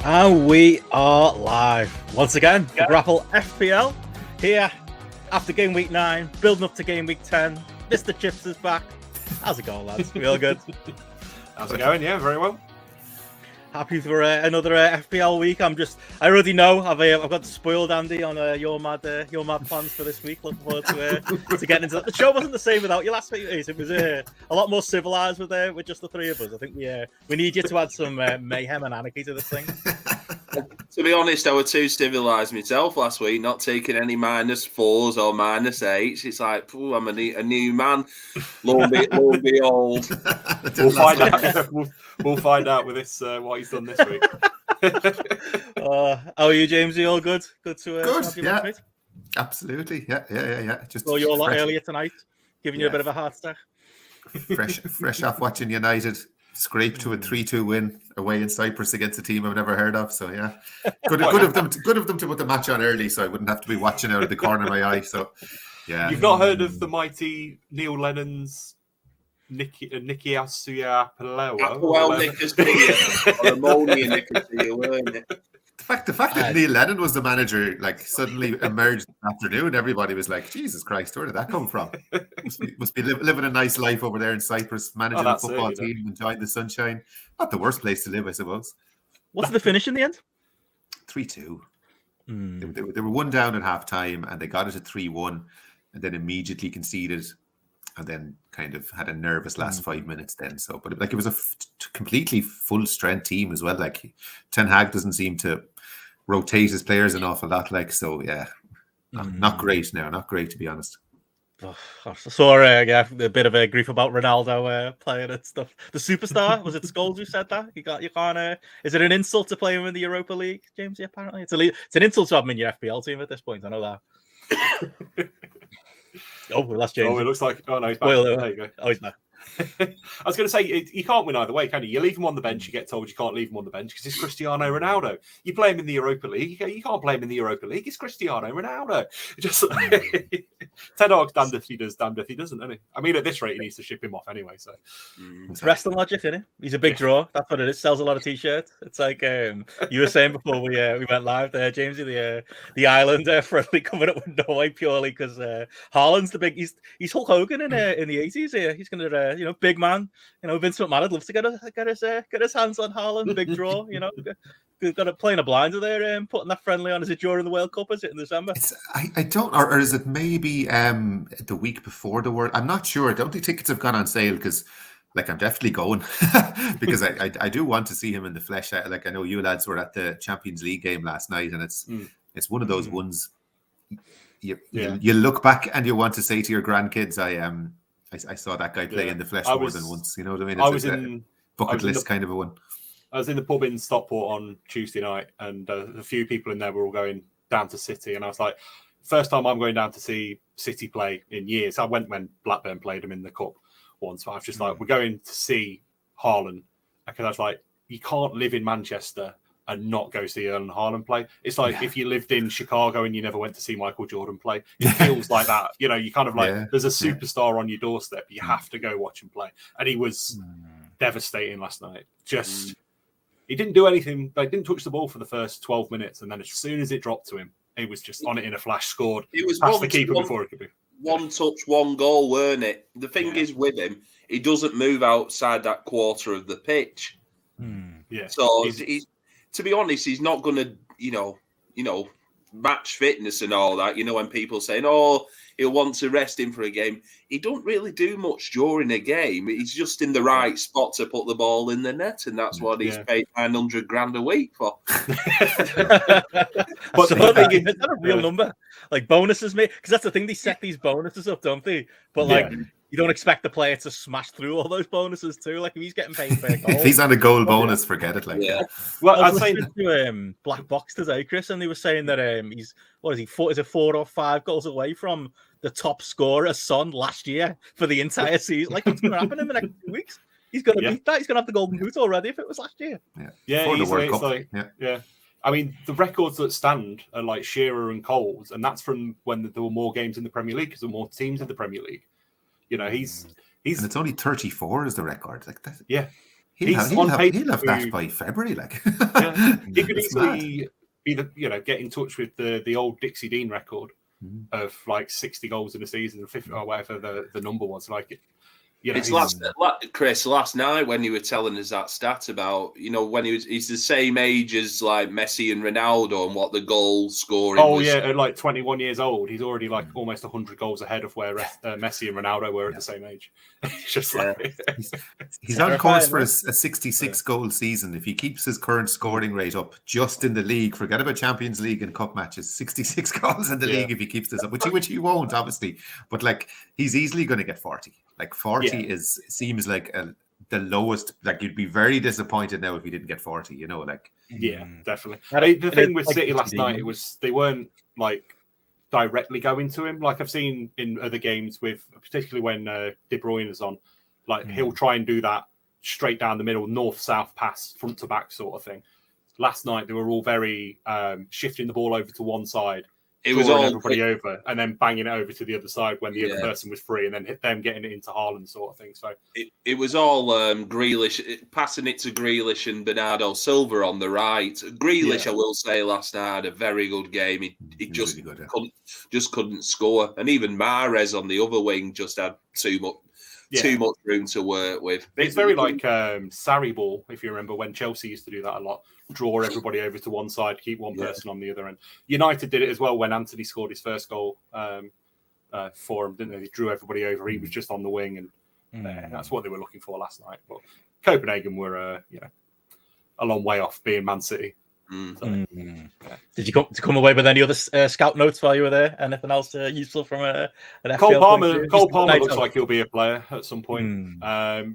And we are live once again. The GRAPPL FPL here after game week 9, building up to game week 10. Mr. Chips is back. How's it going, lads? We all good? How's it going? Yeah, very well. Happy for another FPL week. I already know I've got spoiled, Andy, on your mad plans for this week. Looking forward to getting into that. The show wasn't the same without you last week. It was a lot more civilized with just the three of us. I think we need you to add some mayhem and anarchy to this thing. To be honest, I was too civilised myself last week, not taking any -4s or -8s. It's like, I'm a new man. Lo and behold. We'll find out. We'll find out with this what he's done this week. How are you, James? Are you all good? Good to have you back, mate? Absolutely. Yeah. Just saw you a lot earlier tonight, giving you a bit of a heart attack. Fresh off watching United scrape to a 3-2 win away in Cyprus against a team I've never heard of. So yeah, good of them to put the match on early, so I wouldn't have to be watching out of the corner of my eye. So yeah, you've not heard of the mighty Neil Lennon's Nicky Asuya Well, Nicosia or ammonia Nicosia, weren't it? The fact that Neil Lennon was the manager, like, suddenly emerged this afternoon, everybody was like, Jesus Christ, where did that come from? Must be living a nice life over there in Cyprus, managing a football team, enjoying the sunshine. Not the worst place to live, I suppose. What's the finish in the end? 3-2. They were 1 down at half time, and they got it at 3-1, and then immediately conceded, and then kind of had a nervous last 5 minutes then. So, but like, it was a completely full strength team as well. Like, Ten Hag doesn't seem to rotate his players an awful lot. Like, so yeah, not great now. Not great, to be honest. Oh, I saw a bit of a grief about Ronaldo playing and stuff. The superstar, was it Scholes who said that? You can't. Is it an insult to play him in the Europa League, James? Yeah, apparently it's an insult to have him in your FPL team at this point. I know that. Oh, that's James. Oh, it looks like. Oh no, he's back. Well, there you go. Oh, he's back. I was going to say, you can't win either way, can you? You leave him on the bench, you get told you can't leave him on the bench because it's Cristiano Ronaldo. You play him in the Europa League, you can't play him in the Europa League. It's Cristiano Ronaldo. Just Ten Hag's damned if he does, damned if he doesn't, isn't he? I mean, at this rate, he needs to ship him off anyway. So it's wrestling logic, isn't it? He's a big draw. That's what it is. Sells a lot of t-shirts. It's like you were saying before we went live there, James. The island friendly coming up with Norway purely because Haaland's the big. He's Hulk Hogan in the 80s. Here, he's gonna big man. Vince McMahon would love to get his hands on Haaland. Big draw. Got to play in a blinder there. Putting that friendly on. Is it during the World Cup? Is it in December? I don't, or is it maybe the week before the World? I'm not sure. I don't think tickets have gone on sale because, like, I'm definitely going because I do want to see him in the flesh. Like, I know you lads were at the Champions League game last night, and it's one of those ones. You look back and you want to say to your grandkids, I saw that guy play in the flesh more than once. You know what I mean? It's a bucket list kind of a one. I was in the pub in Stockport on Tuesday night, and a few people in there were all going down to City, and I was like, first time I'm going down to see City play in years. I went when Blackburn played them in the cup once, but I was just like, we're going to see Haaland, because I was like, you can't live in Manchester and not go see Erling Haaland play. It's like if you lived in Chicago and you never went to see Michael Jordan play. It feels like that. You kind of like, there's a superstar on your doorstep. You have to go watch him play. And he was devastating last night. He didn't do anything. They didn't touch the ball for the first 12 minutes. And then as soon as it dropped to him, he was just on it in a flash, scored. It was past the keeper before it could be. One touch, one goal, weren't it? The thing is with him, he doesn't move outside that quarter of the pitch. Yeah. So he's to be honest, he's not going to, match fitness and all that. When people saying, "Oh, he'll want to rest him for a game," he don't really do much during a game. He's just in the right spot to put the ball in the net, and that's what he's paid $900,000 a week for. But is that a real number? Like bonuses, mate? Because that's the thing. They set these bonuses up, don't they? But you don't expect the player to smash through all those bonuses too. Like if he's getting paid for a goal, if he's on a goal bonus, forget it. Well, I was listening to Black Box today, Chris, and they were saying that he's is it 4 or 5 goals away from the top scorer, Son, last year for the entire season. Like what's going to happen in the next 2 weeks? He's going to beat that. He's going to have the Golden Boot already if it was last year. Yeah. The World Cup. I mean, the records that stand are like Shearer and Coles, and that's from when there were more games in the Premier League because there were more teams in the Premier League. He's and it's only 34 is the record. Like that. Yeah, he'll have that by February. Like, he could easily be get in touch with the old Dixie Dean record of like 60 goals in a season and 50 or whatever the number was. Like, it's Chris, last night when you were telling us that stat about when he's the same age as like Messi and Ronaldo and what the goal scoring was. At like 21 years old, he's already like almost 100 goals ahead of where Messi and Ronaldo were at the same age. It's just he's on course for a 66 goal season. If he keeps his current scoring rate up just in the league, forget about Champions League and cup matches, 66 goals in the league if he keeps this up, which he won't obviously, but like he's easily going to get 40. Like 40 seems like the lowest. Like you'd be very disappointed now if he didn't get 40. Definitely. The thing with City last night, it was they weren't like directly going to him. Like I've seen in other games with, particularly when De Bruyne is on, like he'll try and do that straight down the middle, north-south pass, front to back sort of thing. Last night they were all very shifting the ball over to one side, It was drawing all everybody over and then banging it over to the other side when the other Yeah. person was free, and then hit them getting it into Haaland sort of thing. So it was all Grealish, passing it to Grealish and Bernardo Silva on the right. Grealish, Yeah. I will say, last night had a very good game. He He's just really good, yeah. couldn't score, and even Mahrez on the other wing just had too much room to work with. it's very like Sarri ball, if you remember when Chelsea used to do that a lot. Draw everybody over to one side, keep one person on the other end. United did it as well when Anthony scored his first goal for him, didn't they? They drew everybody over. He was just on the wing, and that's what they were looking for last night. But Copenhagen were, a long way off being Man City. So, Did you come away with any other scout notes while you were there? Anything else useful from an FPL Cole point of view? Palmer looks like he'll be a player at some point.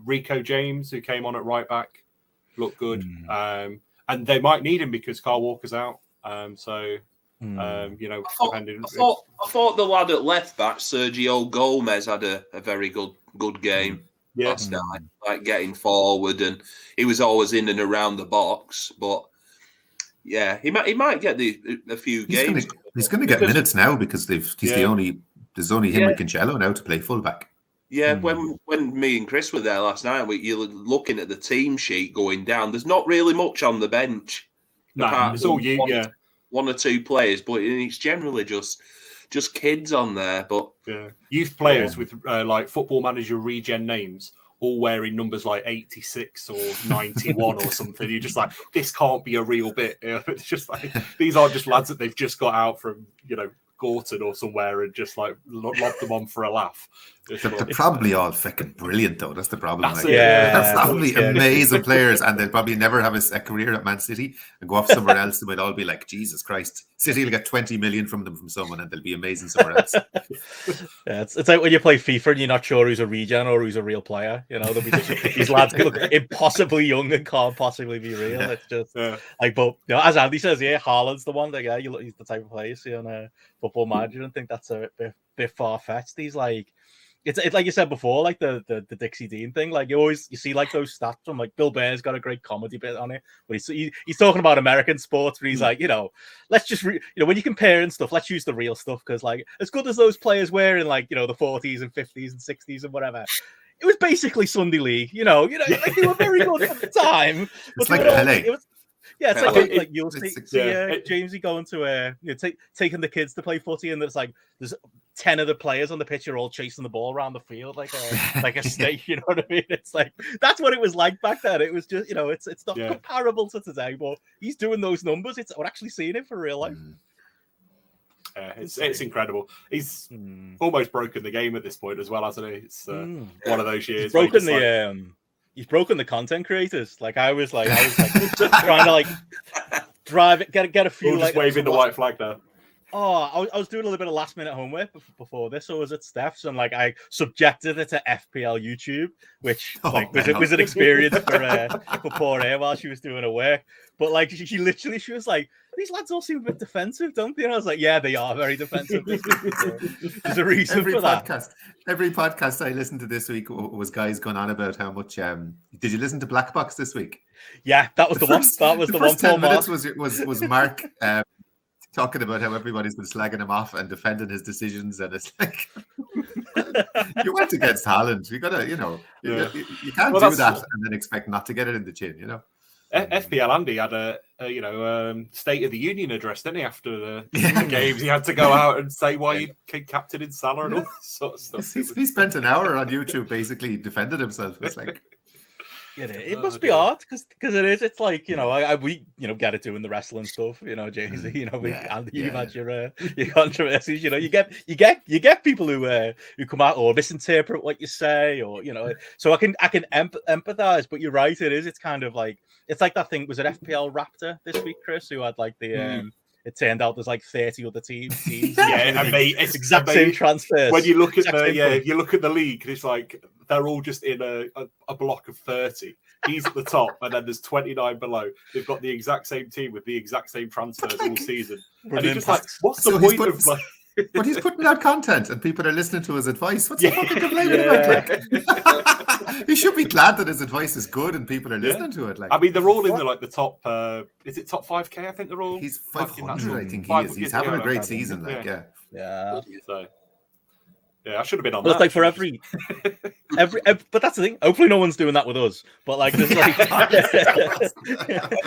Rhys James, who came on at right back, looked good. And they might need him because Kyle Walker's out. Depending. I thought the lad at left back, Sergio Gomez, had a very good game last night, like getting forward, and he was always in and around the box. But yeah, he might get a few games. He's going to get minutes now because there's only him and Cancelo now to play fullback. Yeah, when me and Chris were there last night, you're looking at the team sheet going down. There's not really much on the bench. No, it's all you. One or two players, but it's generally just kids on there. But youth players with like Football Manager regen names, all wearing numbers like 86 or 91 or something. You're just like, this can't be a real bit. It's just like these aren't just lads that they've just got out from Gorton or somewhere and just like lobbed them on for a laugh. They're probably all fucking brilliant though. That's the problem. That's They're probably amazing players, and they'll probably never have a career at Man City and go off somewhere else. And we'll all be like, Jesus Christ, City will get 20 million from them from someone, and they'll be amazing somewhere else. It's like when you play FIFA and you're not sure who's a regen or who's a real player. There'll be these lads who look impossibly young and can't possibly be real. It's just but as Andy says, Haaland's the one that he's the type of player you see on Football Manager and think that's a bit far fetched. He's like. It's like you said before, like the Dixie Dean thing. Like you see like those stats from like Bill Bear's got a great comedy bit on it, but he's talking about American sports. But he's like, let's just when you compare and stuff, let's use the real stuff because like as good as those players were in like the 40s and 50s and 60s and whatever. It was basically Sunday League, like they were very good at the time. It's like Pele. It's like you'll see Jamesy going to taking the kids to play footy, and there's 10 of the players on the pitch are all chasing the ball around the field like a snake. You know what I mean? It's like that's what it was like back then. It was just it's not comparable to today, but he's doing those numbers. We're actually seeing it for real life. It's incredible. He's almost broken the game at this point as well, hasn't he? It's one of those years. He's broken the content creators. Like I was trying to drive it, get a few. Just waving the white flag there. Oh, I was doing a little bit of last minute homework before this. So I was at Steph's and I subjected it to FPL YouTube, which was an experience for poor Air while she was doing her work. But she was like, these lads all seem a bit defensive, don't they? And I was like, yeah, they are very defensive. There's a reason for that. Every podcast I listened to this week was guys going on about how much. Did you listen to Black Box this week? Yeah, that was the one. That was the one. 10 minutes was Mark. Talking about how everybody's been slagging him off and defending his decisions, and it's like you went against Haaland. You gotta, you can't do that and then expect not to get it in the chin. FPL Andy had a State of the Union address, didn't he? After the games, he had to go out and say why he captain in Salah and all that sort of stuff. He spent an hour on YouTube basically defending himself. It's like. It must be hard because it is. It's like we get it doing the wrestling stuff. James. And you've had your controversies. You get people who come out or misinterpret what you say, or So I can empathize. But you're right. It is. It's kind of like it's like that thing. Was it FPL Raptor this week, Chris? Who had like the. It turned out there's like 30 other teams. It's exact same transfers. When you look at you look at the league, it's like they're all just in a block of 30. He's at the top, and then there's 29 below. They've got the exact same team with the exact same transfers all season. And he's just like, what's the point of like? But he's putting out content, and people are listening to his advice. What's the fucking complaining about? He should be glad that his advice is good and people are listening to it. Like, I mean, they're all in the top. Is it top 5K? I think they're all. He's 500. I think he is. He's Yeah, having a great 500, season. Like, yeah. So, yeah, I should have been on Well, that. it's like for every, but that's the thing. Hopefully, no one's doing that with us. But like, there's like,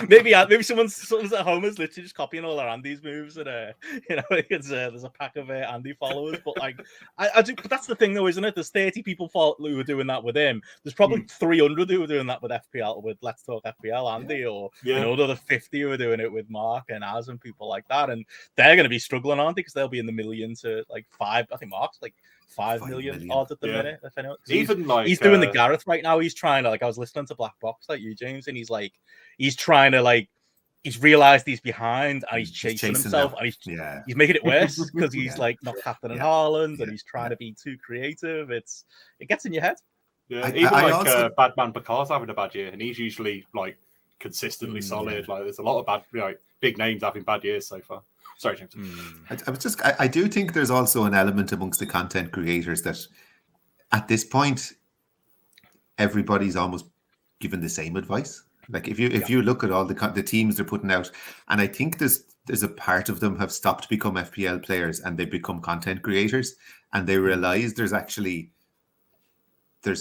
maybe someone's at home is literally just copying all our Andy's moves, and it's there's a pack of Andy followers. But like, I do. But that's the thing, though, isn't it? There's 30 people who are doing that with him. There's probably 300 who are doing that with FPL, with Let's Talk FPL Andy, or another 50 who are doing it with Mark and Az and people like that, and they're going to be struggling, aren't they? Because they'll be in the million to like 5. I think Mark's like 5 million odds at the minute. If anyone, even like he's doing the Gareth right now. He's trying to, like, I was listening to Black Box like you, James, and he's trying to, like, he's realized he's behind and he's chasing himself and he's making it worse because he's like not captaining Haaland and he's trying to be too creative. It gets in your head. Yeah, even Bad Man Bakar's having a bad year, and he's usually like consistently solid. Like, there's a lot of big names having bad years so far. Sorry, James. I do think there's also an element amongst the content creators that at this point, everybody's almost given the same advice. Like, if you look at all the teams they're putting out, and I think there's a part of them have stopped become FPL players and they become content creators, and they realize there's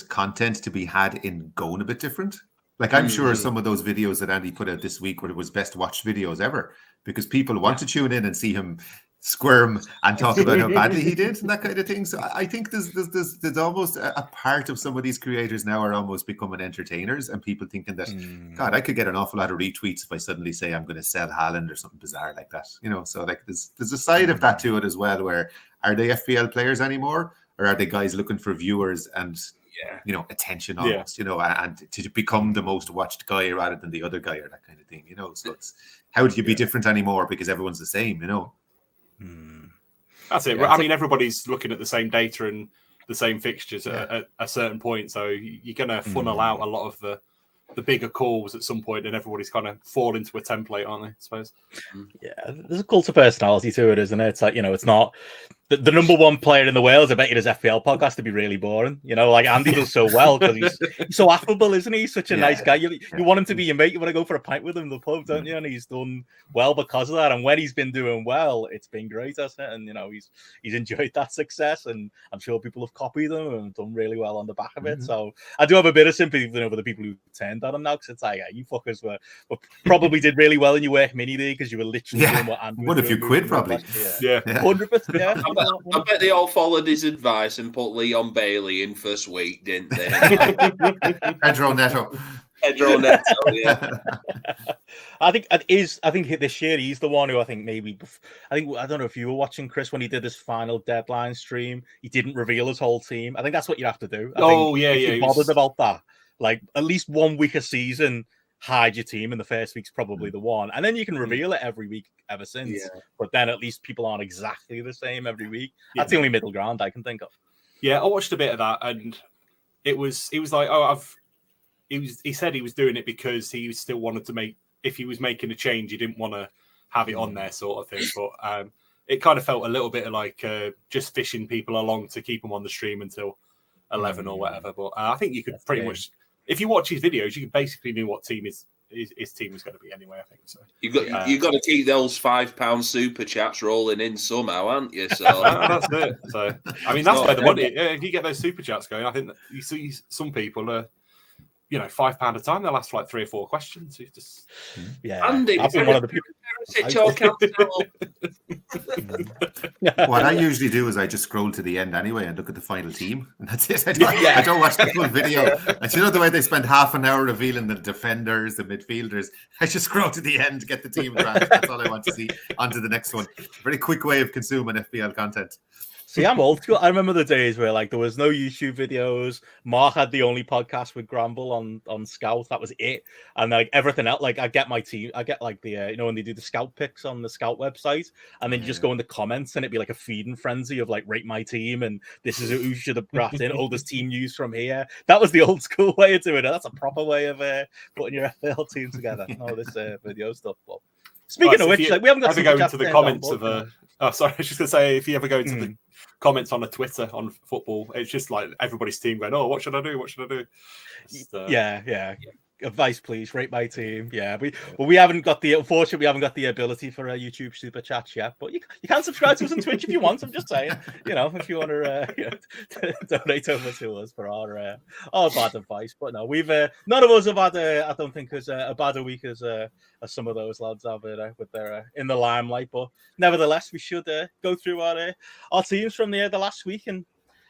content to be had in going a bit different. Like, I'm sure some of those videos that Andy put out this week were his best watched videos ever, because people want to tune in and see him squirm and talk about how badly he did and that kind of thing. So I think there's almost a part of some of these creators now are almost becoming entertainers, and people thinking that, God, I could get an awful lot of retweets if I suddenly say I'm going to sell Haaland or something bizarre like that. So like there's a side of that to it as well, where are they FPL players anymore, or are they guys looking for viewers and attention almost, and to become the most watched guy rather than the other guy or that kind of thing, So it's, how do you be different anymore because everyone's the same, That's it. I mean, everybody's looking at the same data and the same fixtures at a certain point, so you're going to funnel out a lot of the bigger calls at some point, and everybody's kind of fall into a template, aren't they? I suppose. Yeah, there's a cult of personality to it, isn't it? It's like, it's not the number one player in the world. I bet you his FPL podcast to be really boring. Like Andy does so well because he's so affable, isn't he? He's such a nice guy. You want him to be your mate. You want to go for a pint with him in the pub, don't you? And he's done well because of that. And when he's been doing well, it's been great, hasn't it? And he's enjoyed that success, and I'm sure people have copied him and done really well on the back of it. So I do have a bit of sympathy for the people who turned on him now, because it's like, you fuckers were probably did really well in your work mini league because you were literally doing what Andy won a few quid probably. 100%. Yeah. I bet they all followed his advice and put Leon Bailey in first week, didn't they? Pedro Neto, yeah. I think this year he's the one who I don't know if you were watching, Chris, when he did his final deadline stream. He didn't reveal his whole team. I think that's what you have to do. If you're bothered about that, like at least 1 week a season, hide your team, and the first week's probably the one, and then you can reveal it every week ever since. But then at least people aren't exactly the same every week. That's the only middle ground I can think of. I watched a bit of that, and he was like, he said he was doing it because he still wanted to make, if he was making a change, he didn't want to have it on there, sort of thing. But it kind of felt a little bit like just fishing people along to keep them on the stream until 11 or whatever. But I think you could pretty much, if you watch his videos, you can basically know what team his team is going to be anyway, I think. So you got to keep those £5 super chats rolling in somehow, aren't you? So that's it. So I mean, that's where the money. If you get those super chats going, I think that you see some people are, £5 a time. They'll ask for like 3 or 4 questions. You just Andy, I've been one of the people. What I usually do is I just scroll to the end anyway and look at the final team, and that's it. I don't watch the full video. And the way they spend half an hour revealing the defenders, the midfielders, I just scroll to the end, get the team draft. That's all I want to see. On to the next one. Very quick way of consuming FPL content. See, I'm old school. I remember the days where there was no YouTube videos. Mark had the only podcast with GRAPPL on Scout. That was it. And everything else, I get my team. I get the when they do the Scout picks on the Scout website, and then you just go in the comments, and it'd be like a feeding frenzy of rate my team, and this is who should have brought in. Oh, there's team news from here. That was the old school way of doing it. That's a proper way of putting your FPL team together. No, this video stuff, but. Speaking so of if which, you we haven't got ever super go chats into the turned on, comments but, of a. Oh, sorry, I was just going to say, if you ever go into the comments on a Twitter on football, it's just like everybody's team going, "Oh, what should I do? What should I do?" Yeah. Advice, please. Rate my team. Yeah, we haven't got the unfortunately we haven't got the ability for YouTube super chats yet, but you can subscribe to us on Twitch if you want. I'm just saying, if you want to donate over to us for our bad advice. But no, we've none of us have had I don't think as a bad a week as some of those lads have with their in the limelight. But nevertheless, we should go through our teams from the last week. And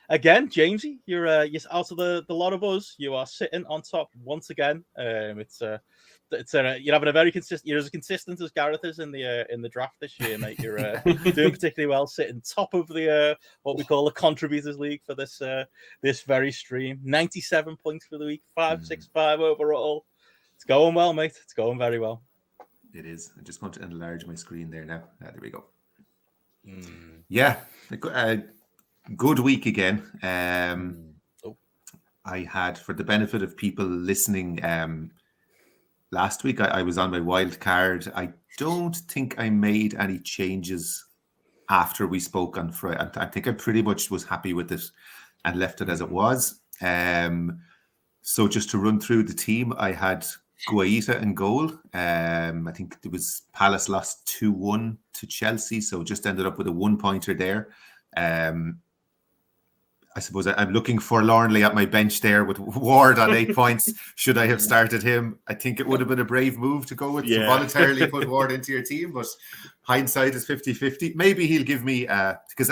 again, Jamesy, you're out of the lot of us. You are sitting on top once again. You're having a very consistent. You're as consistent as Gareth is in the draft this year, mate. You're doing particularly well, sitting top of the what we call the contributors league for this very stream. 97 points for the week, 565 overall. It's going well, mate. It's going very well. It is. I'm just going to enlarge my screen there now. There we go. Yeah. Good week again. I had, for the benefit of people listening, last week I was on my wild card. I don't think I made any changes after we spoke on Friday. I think I pretty much was happy with it and left it as it was. So just to run through the team, I had Guaita in goal. I think it was Palace lost 2-1 to Chelsea, so just ended up with a 1-pointer there. I suppose I'm looking forlornly at my bench there with Ward on 8 points. Should I have started him? I think it would have been a brave move to go with to voluntarily put Ward into your team, but hindsight is 50-50. Maybe he'll give me because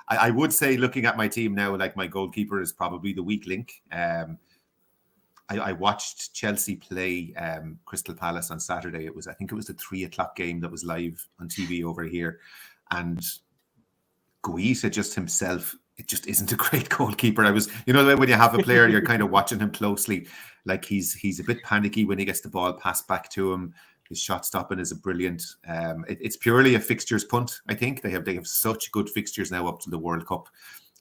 I would say, looking at my team now, like, my goalkeeper is probably the weak link. I watched Chelsea play Crystal Palace on Saturday. I think it was the 3:00 game that was live on TV over here, and Guaita just himself, it just isn't a great goalkeeper. I was, when you have a player, you're kind of watching him closely. Like, he's a bit panicky when he gets the ball passed back to him. His shot stopping is a brilliant. It's purely a fixtures punt. I think they have such good fixtures now up to the World Cup.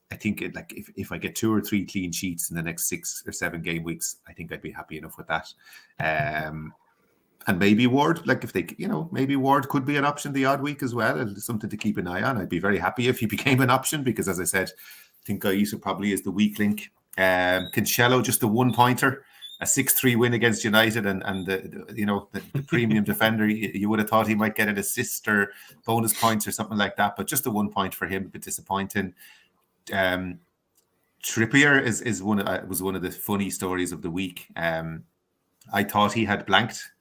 I think if I get 2 or 3 clean sheets in the next 6 or 7 game weeks, I think I'd be happy enough with that. And maybe Ward, maybe Ward could be an option the odd week as well. It's something to keep an eye on. I'd be very happy if he became an option because, as I said, I think Guaita probably is the weak link. Cancelo, just a 1-pointer, a 6-3 win against United, and the premium defender. You would have thought he might get an assist or bonus points or something like that, but just a 1 point for him, a bit disappointing. Trippier was one of the funny stories of the week. I thought he had blanked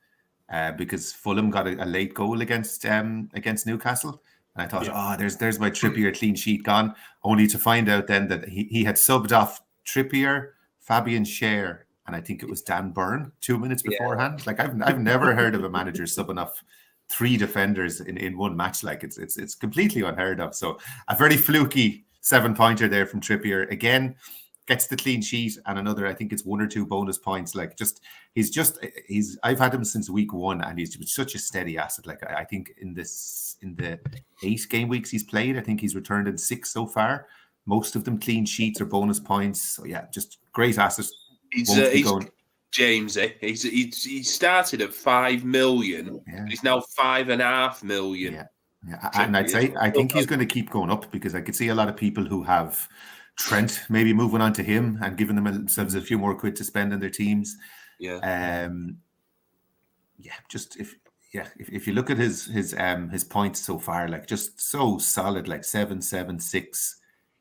because Fulham got a late goal against Newcastle, and I thought, there's my Trippier clean sheet gone. Only to find out then that he had subbed off Trippier, Fabian Schär, and I think it was Dan Burn 2 minutes beforehand. Like, I've never heard of a manager subbing off 3 defenders in one match. Like, it's completely unheard of. So a very fluky 7-pointer there from Trippier. Again, gets the clean sheet and another, I think it's 1 or 2 bonus points. Like, I've had him since week 1, and he's such a steady asset. Like, I think in the 8 game weeks he's played, I think he's returned in 6 so far. Most of them clean sheets or bonus points. So yeah, just great asset. James, he started at 5 million. Yeah. He's now 5.5 million. Yeah. And I think he's going to keep going up because I could see a lot of people who have Trent maybe moving on to him and giving themselves a few more quid to spend on their teams. Yeah. If you look at his points so far, like, just so solid, like 7, 7, 6,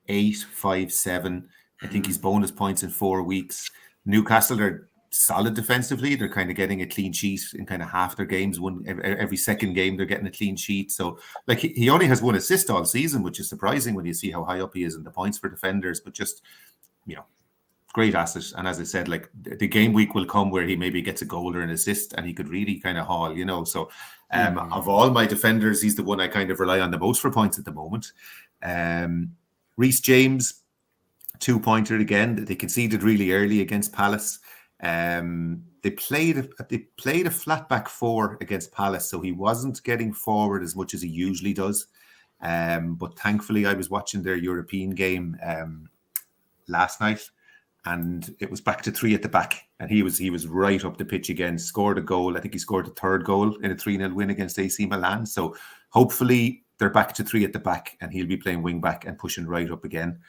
8, 5, 7. I think he's bonus points in 4 weeks. Newcastle are solid defensively. They're kind of getting a clean sheet in kind of half their games. Every second game they're getting a clean sheet. So, like, he only has 1 assist all season, which is surprising when you see how high up he is in the points for defenders. But just, great asset. And as I said, like, the game week will come where he maybe gets a goal or an assist and he could really kind of haul, So of all my defenders, he's the one I kind of rely on the most for points at the moment. Rhys James, 2-pointer again. They conceded really early against Palace. They played a flat back 4 against Palace, so he wasn't getting forward as much as he usually does. But thankfully, I was watching their European game last night, and it was back to 3 at the back, and he was right up the pitch again, scored a goal. I think he scored the 3rd goal in a 3-0 win against AC Milan. So hopefully they're back to 3 at the back, and he'll be playing wing back and pushing right up again.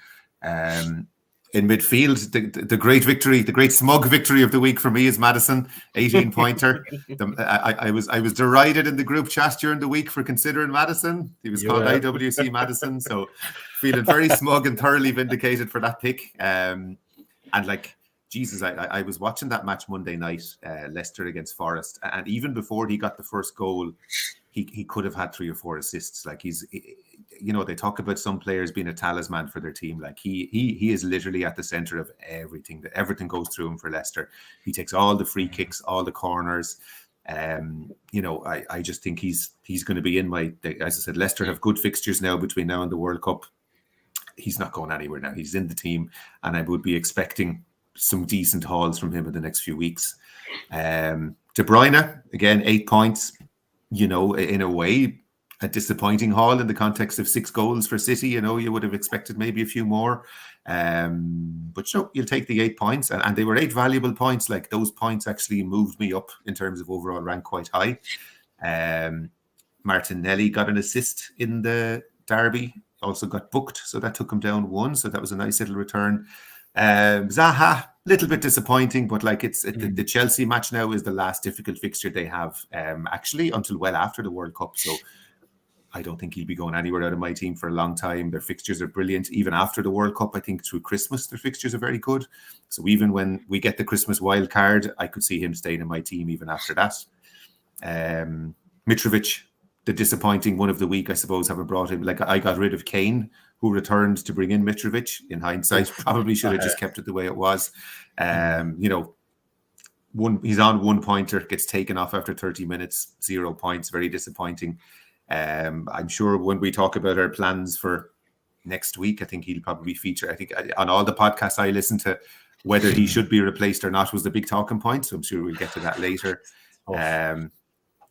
In midfield, the great victory, the great smug victory of the week for me is Maddison, 18-pointer. I was derided in the group chat during the week for considering Maddison. He was called IWC Maddison, so feeling very smug and thoroughly vindicated for that pick. And like, Jesus, I was watching that match Monday night, Leicester against Forest, and even before he got the first goal, he could have had 3 or 4 assists. Like they talk about some players being a talisman for their team. Like he is literally at the center of everything. Everything goes through him for Leicester. He takes all the free kicks, all the corners. I just think he's going to be in my. As I said, Leicester have good fixtures now between now and the World Cup. He's not going anywhere now. He's in the team, and I would be expecting some decent hauls from him in the next few weeks. De Bruyne, again, 8 points. In a way, a disappointing haul in the context of 6 goals for City. You would have expected maybe a few more. But you'll take the 8 points. And they were 8 valuable points. Like, those points actually moved me up in terms of overall rank quite high. Martinelli got an assist in the derby. Also got booked, so that took him down 1. So that was a nice little return. Zaha, little bit disappointing, but like the Chelsea match now is the last difficult fixture they have, actually, until well after the World Cup. So I don't think he'll be going anywhere out of my team for a long time. Their fixtures are brilliant. Even after the World Cup, I think through Christmas, their fixtures are very good. So even when we get the Christmas wild card, I could see him staying in my team even after that. Mitrovic, the disappointing one of the week, I suppose, having brought him. Like, I got rid of Kane, who returned to bring in Mitrovic. In hindsight, probably should have just kept it the way it was. He's on 1 pointer, gets taken off after 30 minutes, 0 points, very disappointing. I'm sure when we talk about our plans for next week, I think he'll probably feature. I think on all the podcasts I listen to, whether he should be replaced or not was the big talking point. So I'm sure we'll get to that later.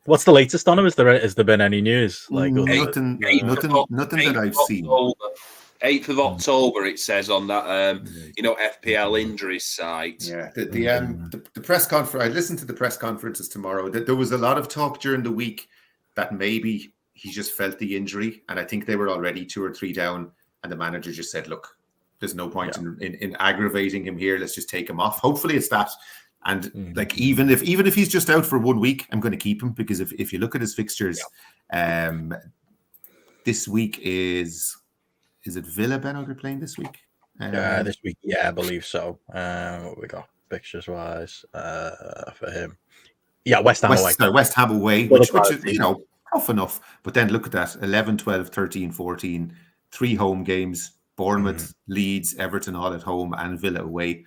What's the latest on him? Has there been any news? Like nothing that I've seen. 8th of October, it says on that FPL injuries site. Yeah, the press conference. I listened to the press conferences tomorrow. There was a lot of talk during the week that maybe he just felt the injury, and I think they were already 2 or 3 down, and the manager just said, "Look, there's no point in aggravating him here. Let's just take him off." Hopefully, it's that. And like, even if he's just out for 1 week, I'm going to keep him, because if you look at his fixtures, this week is it Villa, Ben? Are they playing this week? This week, yeah, I believe so. What we got fixtures wise for him? Yeah, West Ham away. West Ham away, which is tough enough. But then look at that: 11, 12, 13, 14, 3 home games: Bournemouth, Leeds, Everton all at home, and Villa away.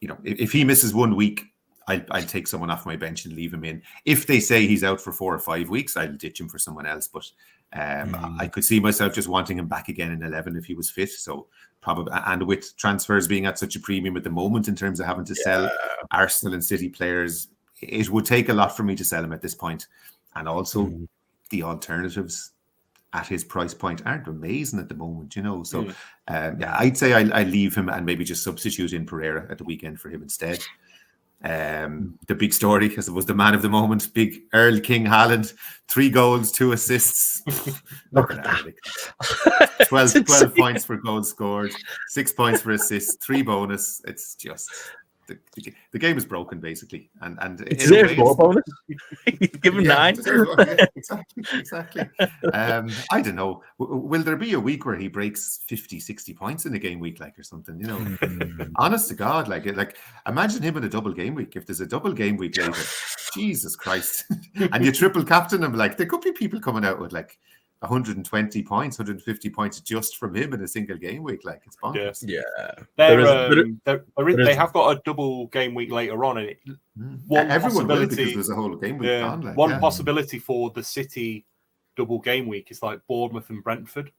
If he misses 1 week, I'll take someone off my bench and leave him in. If they say he's out for 4 or 5 weeks, I'll ditch him for someone else. But I could see myself just wanting him back again in 11 if he was fit. So probably, and with transfers being at such a premium at the moment in terms of having to sell Arsenal and City players, it would take a lot for me to sell him at this point. And also the alternatives at his price point aren't amazing at the moment, So I'd say I leave him and maybe just substitute in Pereira at the weekend for him instead. The big story, I suppose, the man of the moment, big Earl King Haaland, 3 goals, 2 assists. Look at that. 12 points for goals scored, 6 points for assists, 3 bonus. It's just the game is broken, basically. And it's 0 bonus. Give him 9. Exactly. I don't know. Will there be a week where he breaks 50, 60 points in a game week, or something? Honest to God, like imagine him in a double game week. If there's a double game week later, Jesus Christ, and you triple captain him, there could be people coming out with 120 points, 150 points just from him in a single game week. It's bonkers. Yeah. They have got a double game week later on, and everyone will, because there's a whole game week on. One possibility for the City double game week is Bournemouth and Brentford.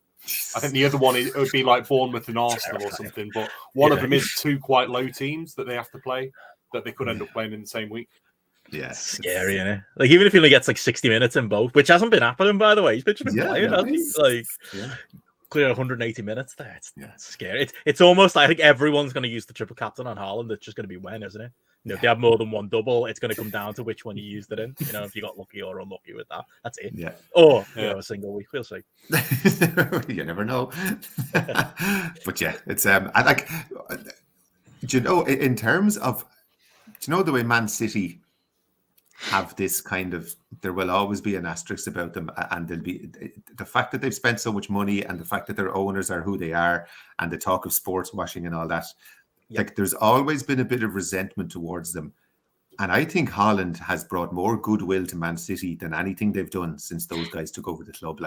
I think the other one would be Bournemouth and Arsenal or something, but one of them is 2 quite low teams that they have to play that they could end up playing in the same week. Yeah, it's scary, isn't it? Even if he only gets 60 minutes in both, which hasn't been happening, by the way. He's been playing, hasn't he? clear 180 minutes there. It's scary. It's almost like I think everyone's going to use the triple captain on Haaland. It's just going to be when, isn't it? If they have more than one double, it's going to come down to which one you used it in. If you got lucky or unlucky with that, that's it. Yeah. Or a single week. We'll see. You never know. But yeah, it's I like. Do you know, in terms of, do you know the way Man City have this kind of, there will always be an asterisk about them, and there'll be the fact that they've spent so much money and the fact that their owners are who they are and the talk of sports washing and all that. Like, there's always been a bit of resentment towards them. And I think Haaland has brought more goodwill to Man City than anything they've done since those guys took over the club.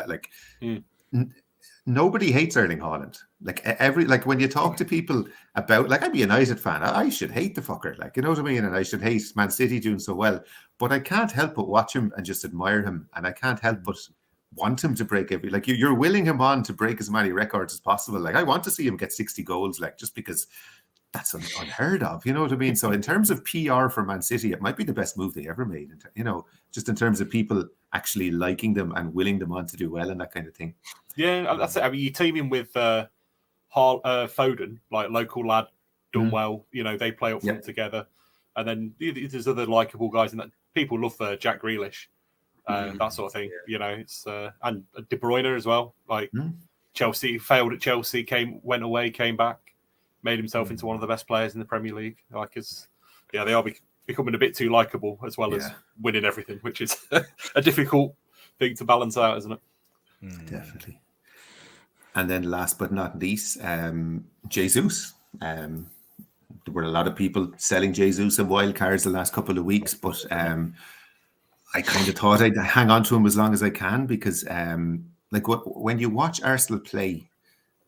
Nobody hates Erling Haaland. Like when you talk to people about, like, I'm a United fan, I should hate the fucker. Like, you know what I mean? And I should hate Man City doing so well. But I can't help but watch him and just admire him. And I can't help but want him to break every, like, you're willing him on to break as many records as possible. Like, I want to see him get 60 goals, like, just because that's unheard of, you know what I mean? So in terms of PR for Man City, it might be the best move they ever made, just in terms of people actually liking them and willing them on to do well and that kind of thing. Yeah, that's it. I mean, you're teaming with Foden, like local lad, done well. They play up front together. And then there's other likeable guys, and that people love Jack Grealish, that sort of thing. It's and De Bruyne as well. Like Chelsea failed at Chelsea, went away, came back, made himself into one of the best players in the Premier League. They are becoming a bit too likeable as well as winning everything, which is a difficult thing to balance out, isn't it? Definitely. And then last but not least, Jesus. There were a lot of people selling Jesus and wild cards the last couple of weeks, but I kind of thought I'd hang on to him as long as I can because when you watch Arsenal play,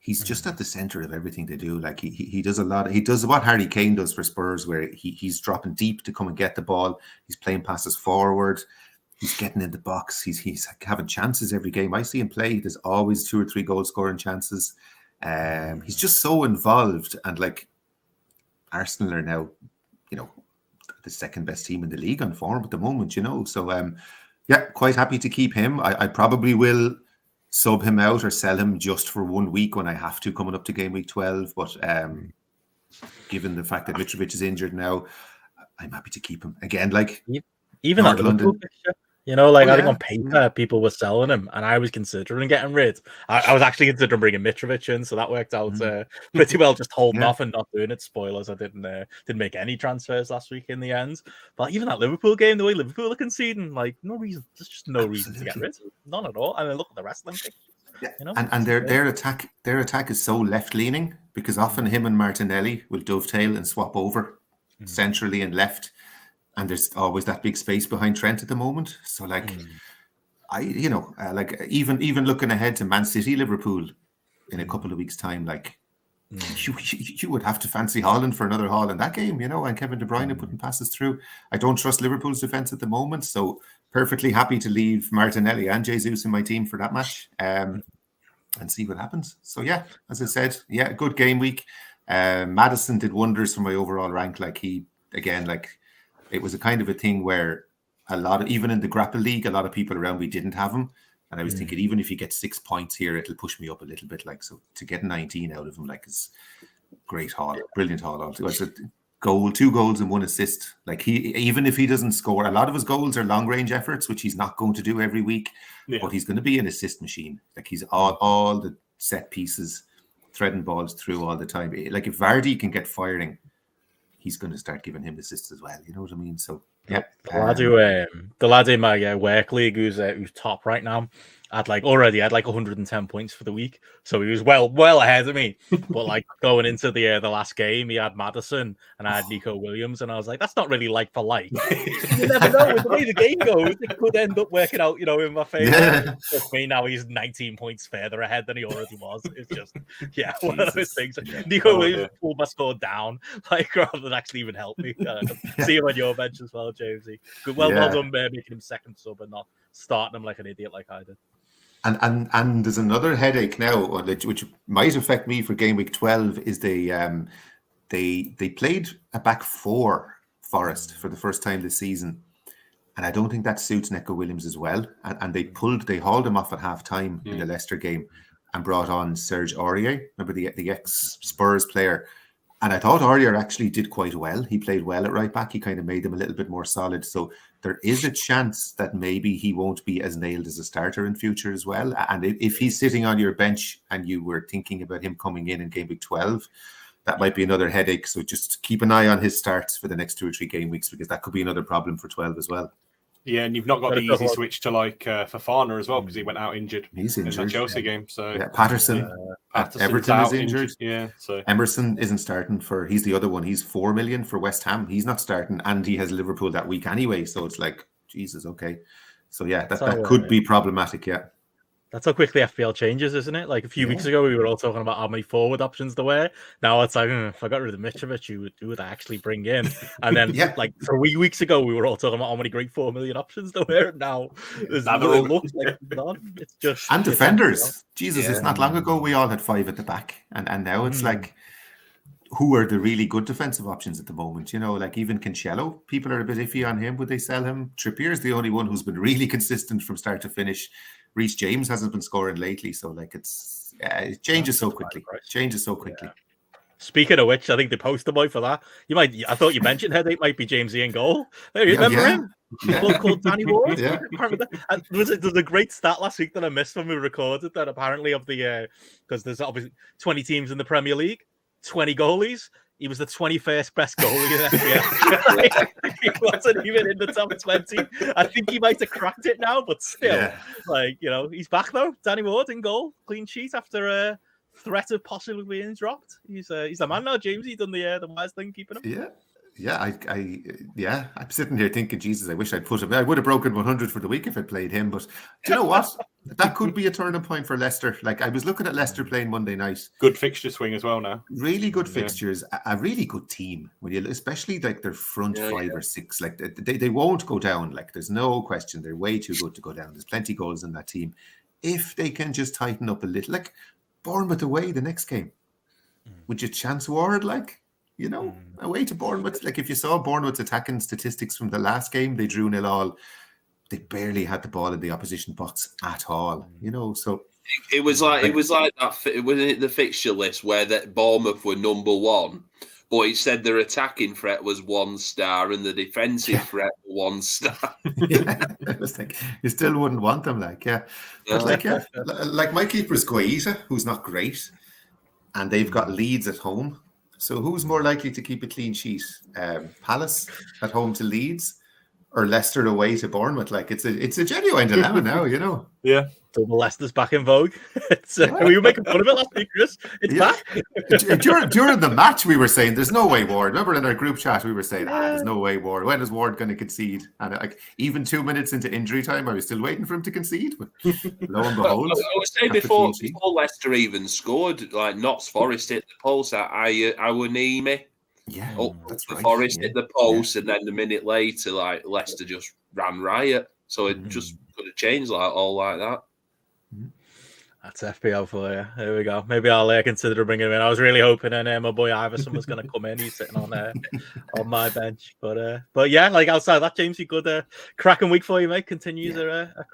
he's just at the center of everything they do. Like he does a lot. He does what Harry Kane does for Spurs, where he's dropping deep to come and get the ball. He's playing passes forward. He's getting in the box. He's having chances every game. I see him play. There's always 2 or 3 goal scoring chances. He's just so involved. And like Arsenal are now, the second best team in the league on form at the moment, So quite happy to keep him. I probably will sub him out or sell him just for 1 week when I have to, coming up to game week 12. But given the fact that Mitrovic is injured now, I'm happy to keep him. Again, like even that Liverpool picture. I think on paper people were selling him, and I was considering getting rid. I was actually considering bringing Mitrovic in, so that worked out pretty well. Just holding off and not doing it. Spoilers: I didn't make any transfers last week in the end. But even that Liverpool game, the way Liverpool are conceding, like no reason. There's just no reason to get rid. None at all. And then look at the wrestling thing. Yeah. And their attack is so left leaning because often him and Martinelli will dovetail and swap over centrally and left. And there's always that big space behind Trent at the moment. So, even looking ahead to Man City, Liverpool in a couple of weeks' time, you would have to fancy Haaland for another haul in that game, and Kevin De Bruyne putting passes through. I don't trust Liverpool's defence at the moment, so perfectly happy to leave Martinelli and Jesus in my team for that match and see what happens. So, as I said, good game week. Maddison did wonders for my overall rank. It was a kind of a thing where even in the GRAPPL League, a lot of people around me didn't have him. And I was thinking, even if you get 6 points here, it'll push me up a little bit. So to get 19 out of him, is great haul, brilliant haul. It was a goal, 2 goals and 1 assist. Even if he doesn't score, a lot of his goals are long range efforts, which he's not going to do every week. Yeah. But he's going to be an assist machine. He's all the set pieces, threading balls through all the time. If Vardy can get firing, he's going to start giving him assists as well. You know what I mean? So the lad in my work league who's top right now had 110 points for the week, so he was well ahead of me. But going into the last game, he had Maddison and I had Nico Williams, and I was like, that's not really like for like. You never know with the way the game goes, it could end up working out, in my favor. Yeah. With me now, he's 19 points further ahead than he already was. It's just one of those things. Nico Williams pulled my score down, rather than actually even help me. See him on your bench as well, Jamesy. Good, well done, making him second sub and not starting him like an idiot like I did. And there's another headache now, which might affect me for game week 12, is they played a back 4 Forest for the first time this season, and I don't think that suits Neco Williams as well. And they hauled him off at half time in the Leicester game, and brought on Serge Aurier. Remember the ex-Spurs player? And I thought Aurier actually did quite well. He played well at right back. He kind of made them a little bit more solid. So there is a chance that maybe he won't be as nailed as a starter in future as well. And if he's sitting on your bench and you were thinking about him coming in Game Week 12, that might be another headache. So just keep an eye on his starts for the next 2 or 3 game weeks, because that could be another problem for 12 as well. Yeah, and you've not got the easy switch to Fofana as well, because he went out injured. He's injured in that Chelsea game. So Patterson at Everton is injured. Yeah, so Emerson isn't starting he's the other one. He's 4 million for West Ham. He's not starting, and he has Liverpool that week anyway. So it's like, Jesus, okay. So yeah, that could be problematic. Yeah. That's how quickly FPL changes, isn't it? Like a few weeks ago, we were all talking about how many forward options there were. Now it's like, if I got rid of Mitrovic, who would I actually bring in? And then, like 3 weeks ago, we were all talking about how many great 4 million options there were. Now there's no looks like none. It's just and defenders. Jesus, it's not long ago we all had 5 at the back, and now it's like, who are the really good defensive options at the moment? You know, like even Cancelo, people are a bit iffy on him. Would they sell him? Trippier is the only one who's been really consistent from start to finish. Rhys James hasn't been scoring lately, so like it changes so quickly. Speaking of which, I think the poster boy for that, I thought you mentioned headache might be James Ian Goal. Hey, you remember him? Yeah. Called Danny Ward. Yeah. There was a great stat last week that I missed when we recorded that apparently of the because there's obviously 20 teams in the Premier League, 20 goalies. He was the 21st best goalie in FPL. He wasn't even in the top 20. I think he might have cracked it now, but still, he's back though. Danny Ward in goal, clean sheet after a threat of possibly being dropped. He's the man now, James. He's done the wise thing, keeping him. I'm sitting here thinking, Jesus, I wish I'd put him. I would have broken 100 for the week if I played him. But do you know what? That could be a turning point for Leicester. Like I was looking at Leicester playing Monday night. Good fixture swing as well now. Really good fixtures. A really good team. Especially like their front 5 or 6. Like they won't go down. Like there's no question. They're way too good to go down. There's plenty of goals in that team. If they can just tighten up a little, like Bournemouth away the next game. Would you chance Ward away to Bournemouth? Like if you saw Bournemouth's attacking statistics from the last game, they drew 0-0. They barely had the ball in the opposition box at all. So it was like that. It wasn't the fixture list where that Bournemouth were number 1, but it said their attacking threat was 1 star and the defensive threat 1 star. It was like you still wouldn't want them, But like my keeper's Guaita, who's not great, and they've got Leeds at home. So who's more likely to keep a clean sheet? Palace at home to Leeds or Leicester away to Bournemouth? Like it's a genuine dilemma now, Yeah. Double Leicester's back in vogue. We were making fun of it last week, Chris. It's back. During the match, we were saying there's no way Ward. Remember in our group chat, we were saying, there's no way Ward. When is Ward going to concede? And even 2 minutes into injury time, I was still waiting for him to concede. But lo and behold, I was saying before Leicester even scored, like Notts Forest hit the post at Awoniyi. Yeah, that's right. Forest hit the post, and then a minute later, like Leicester just ran riot. So it just could have changed like that. That's FPL for you. There we go. Maybe I'll consider bringing him in. I was really hoping my boy Iverson was going to come in. He's sitting on my bench. But yeah, like outside that, James, you good cracking week for you, mate. Continues a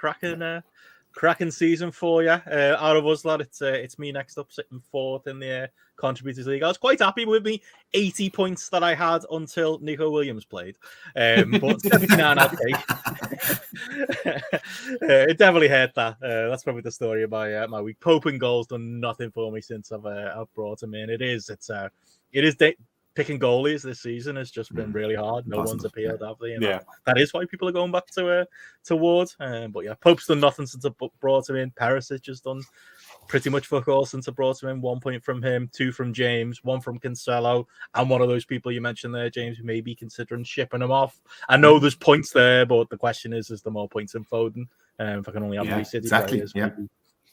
cracking season for you. Out of us, lad, it's me next up, sitting 4th in the Contributors League. I was quite happy with me 80 points that I had until Nico Williams played. But 79 I'll take. It definitely hurt that. That's probably the story of my week. Pope and goals done nothing for me since I've brought him in. It is picking goalies this season has just been really hard. No one's appealed, have they? That is why people are going back to Ward. But yeah, Pope's done nothing since I brought him in. Perisic has done pretty much fuck all since I brought him in. 1 point from him, 2 from James, 1 from Cancelo. I'm one of those people you mentioned there, James, who may be considering shipping him off. I know there's points there, but the question is there more points in Foden? If I can only have 3 City players,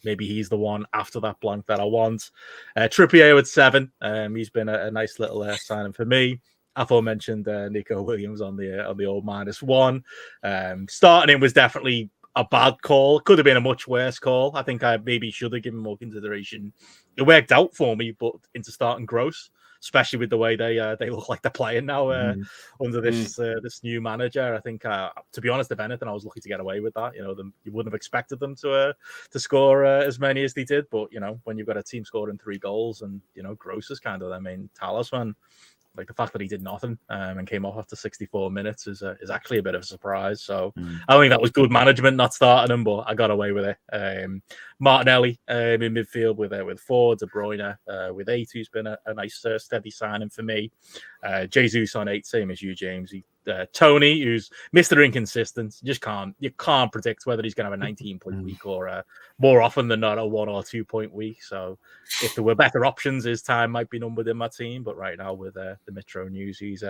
maybe he's the one after that blank that I want. Trippier with 7. He's been a nice little signing for me. Aforementioned Nico Williams on the old -1. Starting him was definitely a bad call. Could have been a much worse call. I think I maybe should have given more consideration. It worked out for me, but into starting Gross. especially with the way they look like they're playing now under this new manager. I think, to be honest, if anything, I was lucky to get away with that. You wouldn't have expected them to score as many as they did, but when you've got a team scoring 3 goals and Gross is kind of their main talisman. Like the fact that he did nothing and came off after 64 minutes is actually a bit of a surprise. So I think that was good management not starting him, but I got away with it. Martinelli in midfield with Ford, De Bruyne, with 8, who's been a nice steady signing for me. Jesus on 8, same as you, James. Tony, who's Mr. Inconsistent. You can't predict whether he's going to have a 19-point week or more often than not a 1 or 2 point week. So if there were better options, his time might be numbered in my team. But right now with the Metro news, he's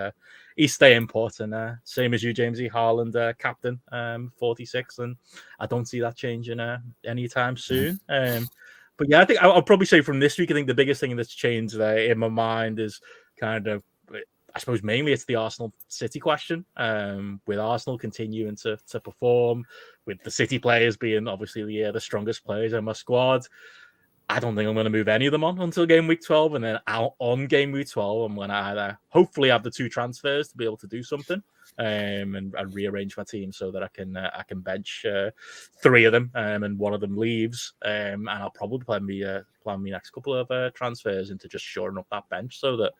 staying put. And same as you, Jamesy, Haaland, captain, 46, and I don't see that changing anytime soon. But yeah, I think I'll probably say from this week, I think the biggest thing that's changed in my mind is kind of, I suppose mainly it's the Arsenal City question, with Arsenal continuing to perform, with the City players being obviously the strongest players in my squad. I don't think I'm going to move any of them on until game week 12. And then out on game week 12, I'm going to either hopefully have the 2 transfers to be able to do something and rearrange my team so that I can bench 3 of them and one of them leaves. And I'll probably plan my next couple of transfers into just shoring up that bench so that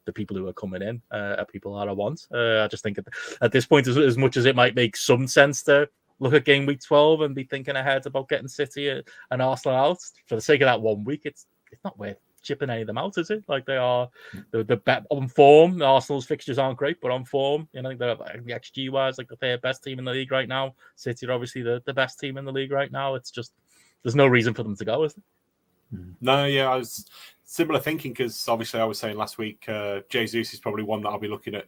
the people who are coming in are people that I want. I just think at this point, as much as it might make some sense to look at game week 12 and be thinking ahead about getting City and Arsenal out, for the sake of that 1 week, it's not worth chipping any of them out, is it? Like they are the on form. Arsenal's fixtures aren't great, but on form, I think they're the XG wise, like the 3rd best team in the league right now. City are obviously the best team in the league right now. It's just there's no reason for them to go, is there? No, yeah, I was similar thinking because obviously I was saying last week, Jesus is probably one that I'll be looking at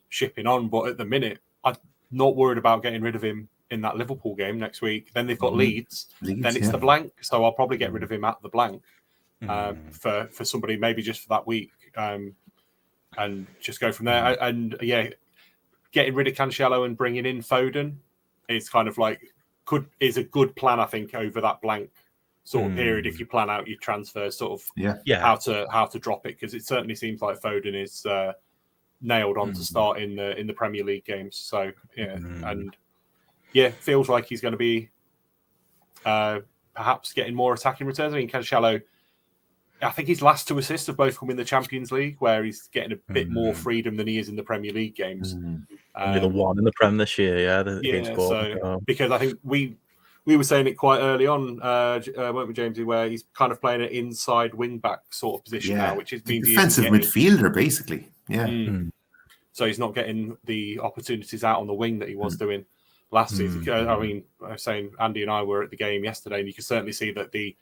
shipping on, but at the minute, I'm not worried about getting rid of him in that Liverpool game next week. Then they've got Leeds, then it's the blank, so I'll probably get rid of him at the blank for somebody maybe just for that week, and just go from there. And yeah, getting rid of Cancelo and bringing in Foden is kind of like is a good plan, I think, over that blank sort of period if you plan out your transfers, sort of how to drop it, because it certainly seems like Foden is nailed on to start in the Premier League games. So yeah, and yeah, feels like he's going to be perhaps getting more attacking returns. I mean, Cancelo, I think his last 2 assists have both come in the Champions League, where he's getting a bit more freedom than he is in the Premier League games. The 1 in the Prem this year, because I think we were saying it quite early on, weren't we, Jamesy, where he's kind of playing an inside wing back sort of position now, which is means defensive midfielder basically. So he's not getting the opportunities out on the wing that he was doing last season. I mean, I was saying Andy and I were at the game yesterday, and you can certainly see that the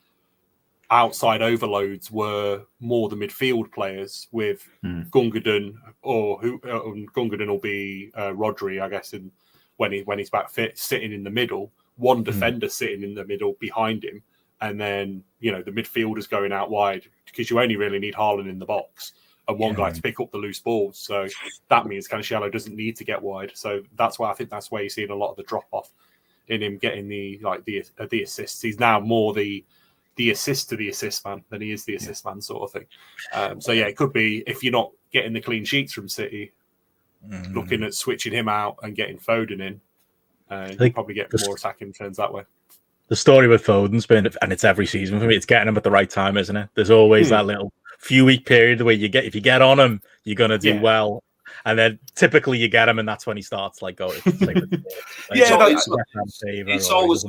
outside overloads were more the midfield players with Gundogan, Gundogan will be Rodri, I guess, when he's back fit, sitting in the middle, one defender sitting in the middle behind him, and then the midfielders going out wide, because you only really need Haaland in the box and one guy to pick up the loose balls. So that means Cancelo doesn't need to get wide. So that's why I think that's where you're seeing a lot of the drop off in him getting the assists. He's now more the assist to the assist man than he is the assist man sort of thing. So yeah, it could be, if you're not getting the clean sheets from City, looking at switching him out and getting Foden in, you probably get more attacking returns that way. The story with Foden's been, and it's every season for me, it's getting him at the right time, isn't it? There's always that little few week period where if you get on him, you're gonna do well, and then typically you get him, and that's when he starts going. It's always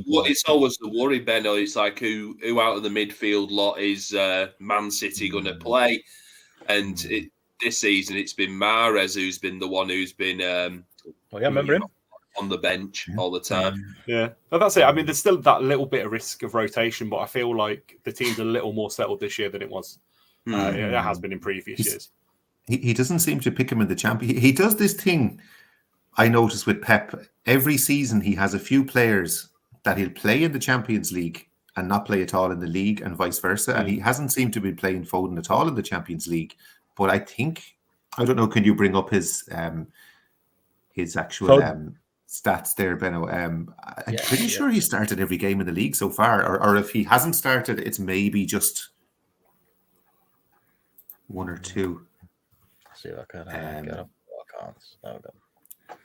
the worry, Benno. It's like who out of the midfield lot is Man City going to play, and this season it's been Mahrez who's been the one who's been. I remember him on the bench all the time. But that's it. I mean, there's still that little bit of risk of rotation, but I feel like the team's a little more settled this year than it was. It has been in previous years. He doesn't seem to pick him in the champion. He does this thing I noticed with Pep. Every season he has a few players that he'll play in the Champions League and not play at all in the league, and vice versa. And he hasn't seemed to be playing Foden at all in the Champions League. But I don't know, can you bring up his actual stats there, Benno? I'm pretty sure he started every game in the league so far. Or if he hasn't started, it's maybe just 1 or 2. See if I can get up. I can't. No, no.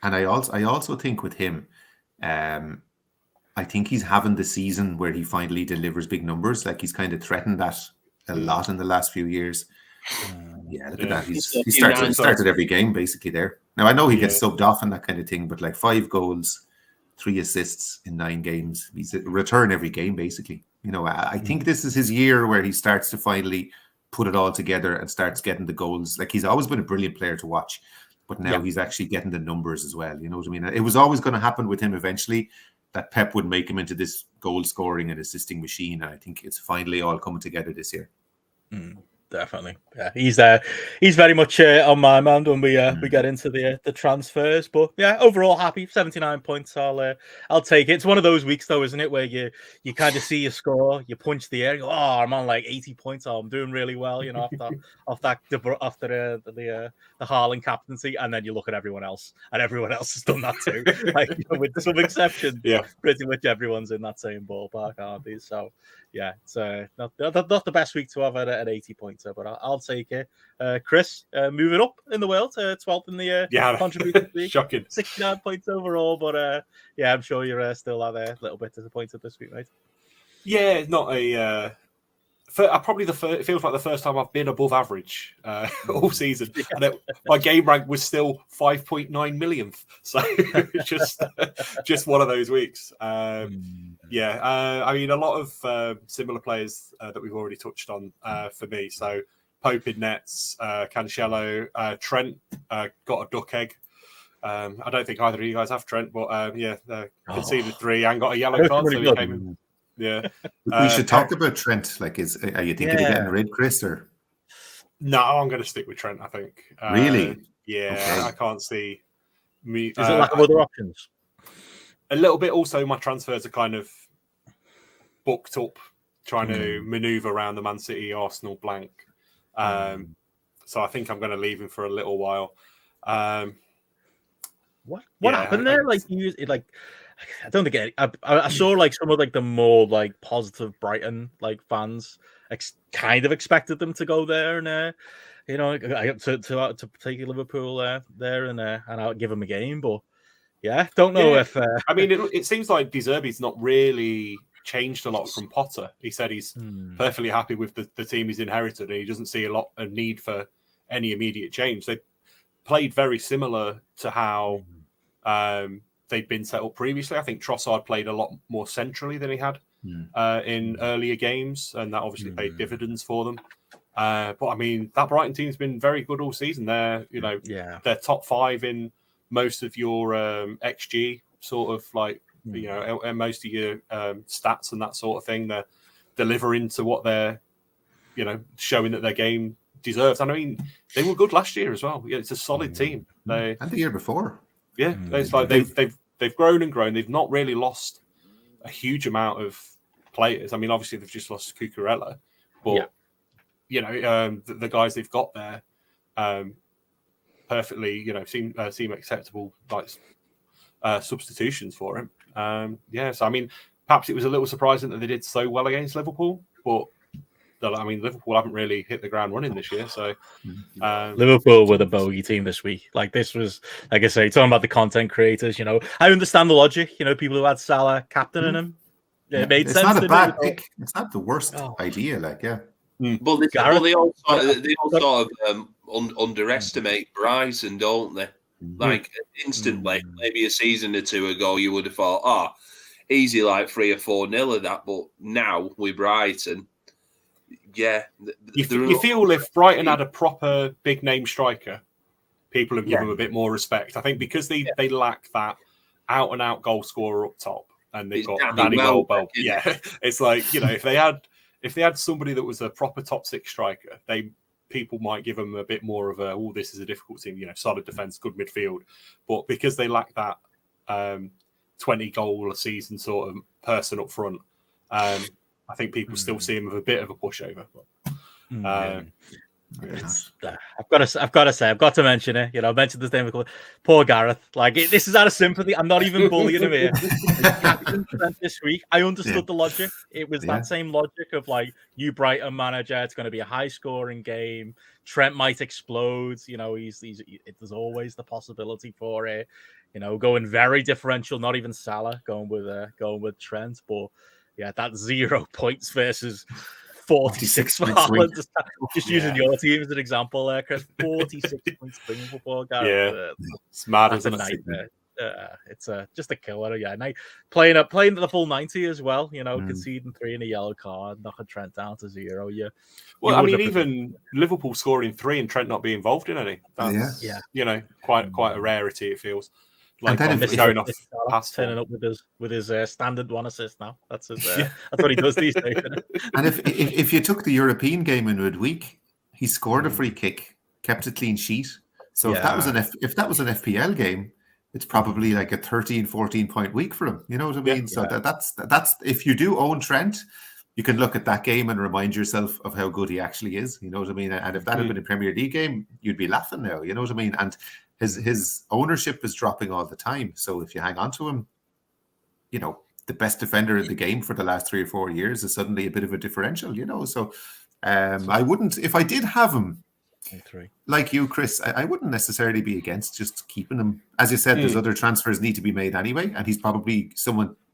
And I also think with him, I think he's having the season where he finally delivers big numbers. Like he's kind of threatened that a lot in the last few years. Yeah, look at that. He started every game basically there. Now I know he gets subbed off and that kind of thing, but like 5 goals, 3 assists in 9 games. He's a return every game basically. You know, I think this is his year where he starts to finally put it all together and starts getting the goals. Like he's always been a brilliant player to watch, but now he's actually getting the numbers as well. You know what I mean? It was always going to happen with him eventually, that Pep would make him into this goal scoring and assisting machine. And I think it's finally all coming together this year. Definitely, yeah. He's very much on my mind when we get into the transfers. But yeah, overall happy. 79 points. I'll take it. It's one of those weeks though, isn't it, where you kind of see your score, you punch the air, you go, oh, I'm on like 80 points. Oh, I'm doing really well. You know, after the Haaland captaincy, and then you look at everyone else, and everyone else has done that too. Like with some exception, pretty much everyone's in that same ballpark, aren't they? So. Yeah, it's not the best week to have at 80 points, but I'll take it. Chris, moving up in the world, 12th in the contribution league. Shocking. 69 points overall, but yeah, I'm sure you're still a little bit disappointed this week, mate. Yeah, not a. It feels like the first time I've been above average all season. And my game rank was still 5.9 millionth. So just one of those weeks. I mean, a lot of similar players that we've already touched on for me. So Pope in nets, Cancelo, Trent got a duck egg. I don't think either of you guys have Trent, but conceded 3 and got a yellow card. So he came in. Yeah, we should talk about Trent. Like, are you thinking of getting rid, Chris? Or no, I'm going to stick with Trent. I think. Really? Yeah, okay. I can't see me. Is it lack of other options? A little bit. Also, my transfers are kind of booked up, trying to manoeuvre around the Man City, Arsenal blank. So I think I'm going to leave him for a little while. What happened there? I don't think I saw like some of like the more like positive Brighton like fans kind of expected them to go there and you know to take Liverpool there and I'll give them a game, but yeah, don't know if I mean it seems like De Zerbi's not really changed a lot from Potter. He said he's perfectly happy with the team he's inherited and he doesn't see a need for any immediate change. They played very similar to how they'd been set up previously. I think Trossard played a lot more centrally than he had in earlier games, and that obviously paid dividends for them. But I mean, that Brighton team's been very good all season. They're they're top 5 in most of your XG sort of like and most of your stats and that sort of thing. They're delivering to what they're showing that their game deserves. And I mean, they were good last year as well. Yeah, it's a solid team. And the year before. Yeah, it's like they've grown and grown. They've not really lost a huge amount of players. I mean, obviously they've just lost Cucurella, but the guys they've got there perfectly, seem acceptable like substitutions for him. So I mean, perhaps it was a little surprising that they did so well against Liverpool, but I mean, Liverpool haven't really hit the ground running this year. So Liverpool were the bogey team this week. Like this was, like I say, talking about the content creators. I understand the logic. People who had Salah captaining him. It made sense. It's not a bad pick. It's not the worst idea. But they all sort of underestimate Bryson, don't they? Like instantly, maybe a season or two ago, you would have thought, easy like 3 or 4-0 of that. But now with Brighton. Yeah, you feel if Brighton had a proper big name striker, people would give them a bit more respect. I think because they lack that out and out goal scorer up top, and they've got Danny Welbeck. Yeah, it's like if they had somebody that was a proper top 6 striker, people might give them a bit more of a this is a difficult team. Solid defense, good midfield, but because they lack that 20 goal a season sort of person up front. I think people still see him with a bit of a pushover. I've got to mention it. I mentioned this name. Poor Gareth. This is out of sympathy. I'm not even bullying him here. This week, I understood the logic. It was that same logic of you Brighton manager. It's going to be a high scoring game. Trent might explode. There's always the possibility for it. Going very differential. Not even Salah going with Trent, but yeah, that 0 points versus 46 for Haaland. Just using your team as an example there, Chris. 46 points swing for poor Gareth. Yeah, it's mad, isn't it? It's just a killer. Yeah, playing the full 90 as well. Conceding 3 and a yellow card, knocking Trent down to 0. Well, I mean, even Liverpool scoring 3 and Trent not being involved in any. That's, quite a rarity. It feels. And then it's going off past turning up with his standard 1 assist now. That's his. That's what he does these days. And if you took the European game in midweek, he scored a free kick, kept a clean sheet. So if that was an FPL game, it's probably like a 13, 14 point week for him. You know what I mean? So that's if you do own Trent, you can look at that game and remind yourself of how good he actually is. You know what I mean? And if that had been a Premier League game, you'd be laughing now. You know what I mean? And his ownership is dropping all the time. So if you hang on to him, the best defender in the game for the last 3 or 4 years is suddenly a bit of a differential, So I wouldn't, if I did have him, like you, Chris, I wouldn't necessarily be against just keeping him. As you said, there's other transfers need to be made anyway, and he's probably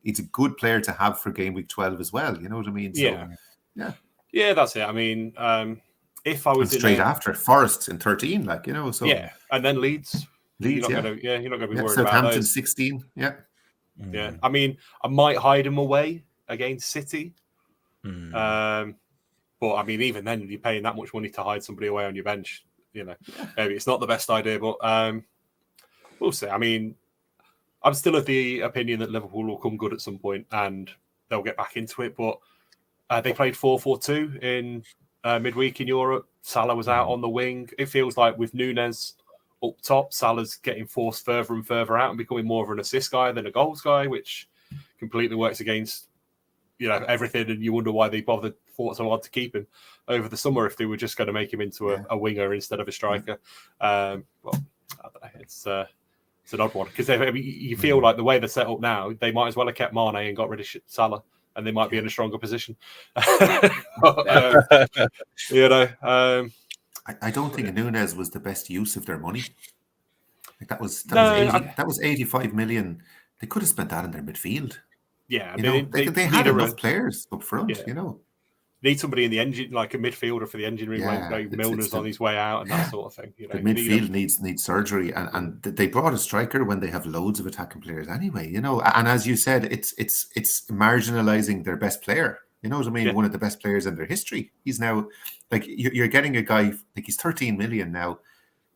he's a good player to have for game week 12 as well. You know what I mean? So, yeah, that's it. I mean, if I was straight after Forest in 13, so and then Leeds, you're not going to be worried about Southampton those. 16, yeah. I mean, I might hide him away against City, but I mean, even then, you're paying that much money to hide somebody away on your bench. Maybe it's not the best idea, but we'll see. I mean, I'm still of the opinion that Liverpool will come good at some point and they'll get back into it. But they played 4-4-2 in midweek in Europe. Salah was out on the wing. It feels like with Núñez up top, Salah's getting forced further and further out and becoming more of an assist guy than a goals guy, which completely works against everything. And you wonder why they fought so hard to keep him over the summer if they were just going to make him into a winger instead of a striker. Well, I don't know. It's an odd one because you feel like the way they're set up now, they might as well have kept Mane and got rid of Salah, and they might be in a stronger position. I don't think Núñez was the best use of their money. That was 85 million. They could have spent that in their midfield. Yeah, they had enough players up front. Need somebody in the engine, like a midfielder for the engine room, like Milner's on his way out and that sort of thing. The midfield needs surgery, and they brought a striker when they have loads of attacking players anyway. And as you said, it's marginalizing their best player. You know what I mean? Yeah. One of the best players in their history. He's now you're getting a guy he's 13 million now,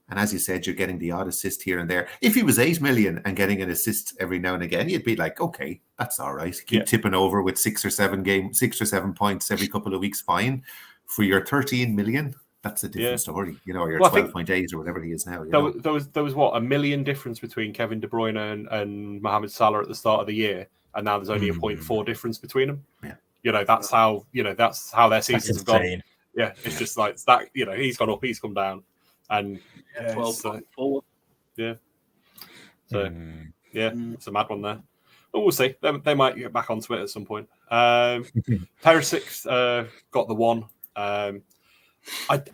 and as you said, you're getting the odd assist here and there. If he was 8 million and getting an assist every now and again, you'd be like, okay, that's all right. Keep tipping over with 6 or 7 points every couple of weeks, fine. For your 13 million, that's a different story. Or your 12.8 or whatever he is now. There was what, 1 million difference between Kevin De Bruyne and Mohamed Salah at the start of the year, and now there's only a 0.4 difference between them. Yeah. That's how their seasons have gone. Yeah, it's just like that. He's gone up, he's come down, and 12.4. It's a mad one there. But we'll see. They might get back onto it at some point. Perisic got the one. I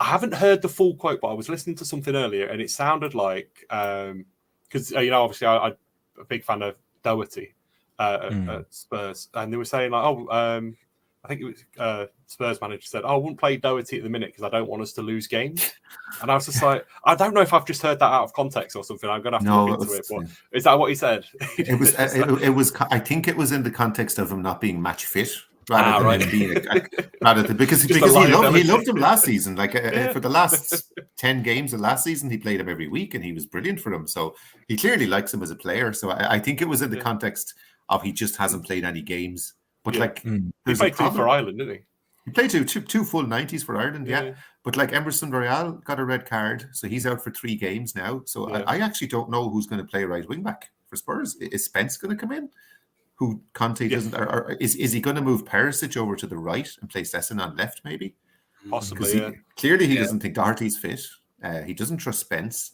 haven't heard the full quote, but I was listening to something earlier, and it sounded like because obviously I'm a big fan of Doherty at Spurs, and they were saying like, I think it was Spurs manager said, I wouldn't play Doherty at the minute because I don't want us to lose games. And I was just like, I don't know if I've just heard that out of context or something. I'm going to have to look into it. But is that what he said? It was. I think it was in the context of him not being match fit. Rather than because he loved him last season. For the last 10 games of last season, he played him every week and he was brilliant for them. So he clearly likes him as a player. So I think it was in the context of he just hasn't played any games. But he played 2 for Ireland, didn't he? He played two full 90s for Ireland, yeah. But Emerson Royale got a red card, so he's out for 3 games now. So I actually don't know who's going to play right wing back for Spurs. Is Spence going to come in? Who Conte doesn't? Or is he going to move Perisic over to the right and play Sesson on left? Maybe. Possibly, Clearly, he doesn't think Doherty's fit. He doesn't trust Spence.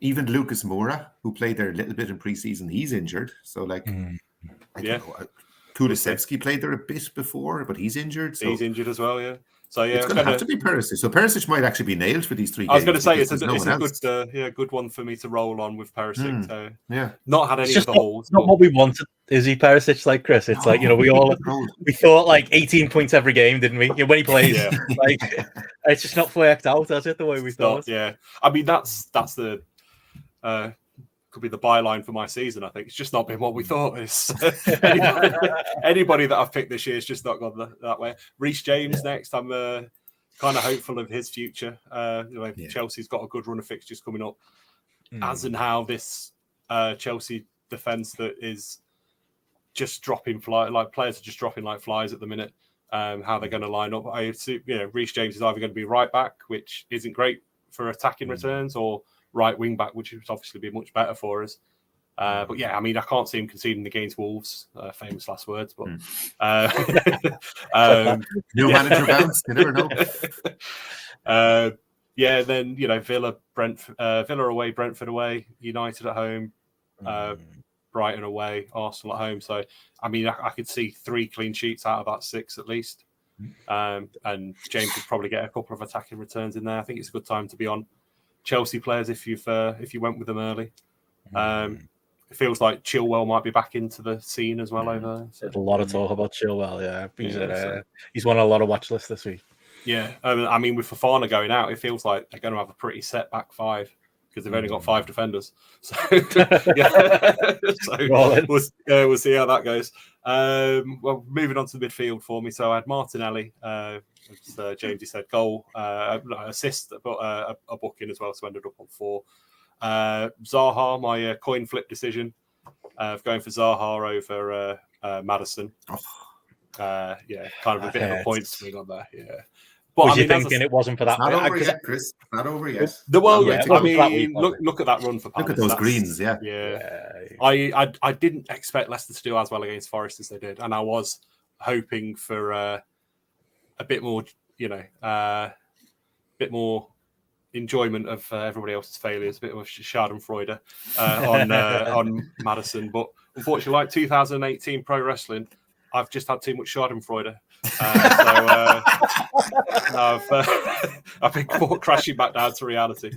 Even Lucas Moura, who played there a little bit in pre-season, he's injured. So, like, I don't know. Kulusevski played there a bit before, but he's injured. So he's injured as well, yeah. So yeah, it's going to have to be Perisic. So Perisic might actually be nailed for these 3 games. I was going to say it's a good one for me to roll on with Perisic. So yeah, not had any of the holes. Not what we wanted. Is he Perisic like Chris? It's like, we thought like 18 points every game, didn't we? When he plays, like it's just not worked out, has it? The way we thought. Yeah, I mean that's the could be the byline for my season. I think it's just not been what we thought. It's anybody that I've picked this year has just not gone that way. Rhys James next. I'm kind of hopeful of his future. Chelsea's got a good run of fixtures coming up. As and how this Chelsea defence that is just dropping players are just dropping like flies at the minute. How they're going to line up. I assume, Rhys James is either going to be right back, which isn't great for attacking returns, or right wing back, which would obviously be much better for us. But yeah, I mean, I can't see him conceding against Wolves. Famous last words, but new manager bounce. You never know. Then Villa away, Brentford away, United at home, Brighton away, Arsenal at home. So I mean, I could see 3 clean sheets out of that 6 at least. And James would probably get a couple of attacking returns in there. I think it's a good time to be on Chelsea players if you went with them early. It feels like Chilwell might be back into the scene as well over there. So. There's a lot of talk about Chilwell. Yeah, he's won a lot of watch lists this week. Yeah, I mean, with Fofana going out, it feels like they're going to have a pretty set back 5 because they've only got 5 defenders. So we'll see how that goes. Well, moving on to the midfield for me. So I had Martinelli, as Jamesy said, goal, assist, but a booking as well. So ended up on 4. Zaha, my coin flip decision of going for Zaha over Maddison. Kind of a bit of a point swing on there. Yeah. But was you thinking it wasn't for that? Not over yet, Chris. Not over yet. Look at that run for Palace. Look at those greens, yeah. I didn't expect Leicester to do as well against Forest as they did, and I was hoping for a bit more, bit more enjoyment of everybody else's failures, a bit of Schadenfreude on Maddison. But unfortunately, like 2018 pro wrestling, I've just had too much Schadenfreude. I've been caught crashing back down to reality.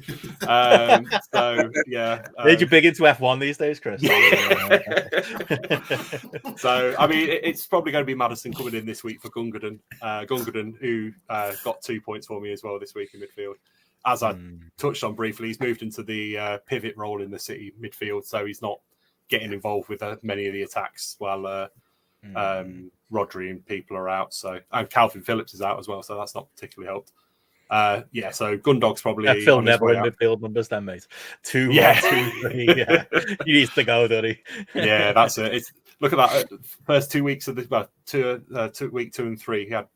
Made you big into F1 these days, Chris? So, I mean, it's probably going to be Maddison coming in this week for Gundogan. Gundogan, who got 2 points for me as well this week in midfield. As I touched on briefly, he's moved into the pivot role in the City midfield, so he's not getting involved with many of the attacks while Rodri and people are out. So, and Calvin Phillips is out as well, so that's not particularly helped. So Gundog's probably Phil Neville in midfield numbers then, mate. 2, 1, 2, 3. Yeah, he needs to go, doesn't he? Yeah, that's it. Look at that. First 2 weeks of the week 2 and 3, he had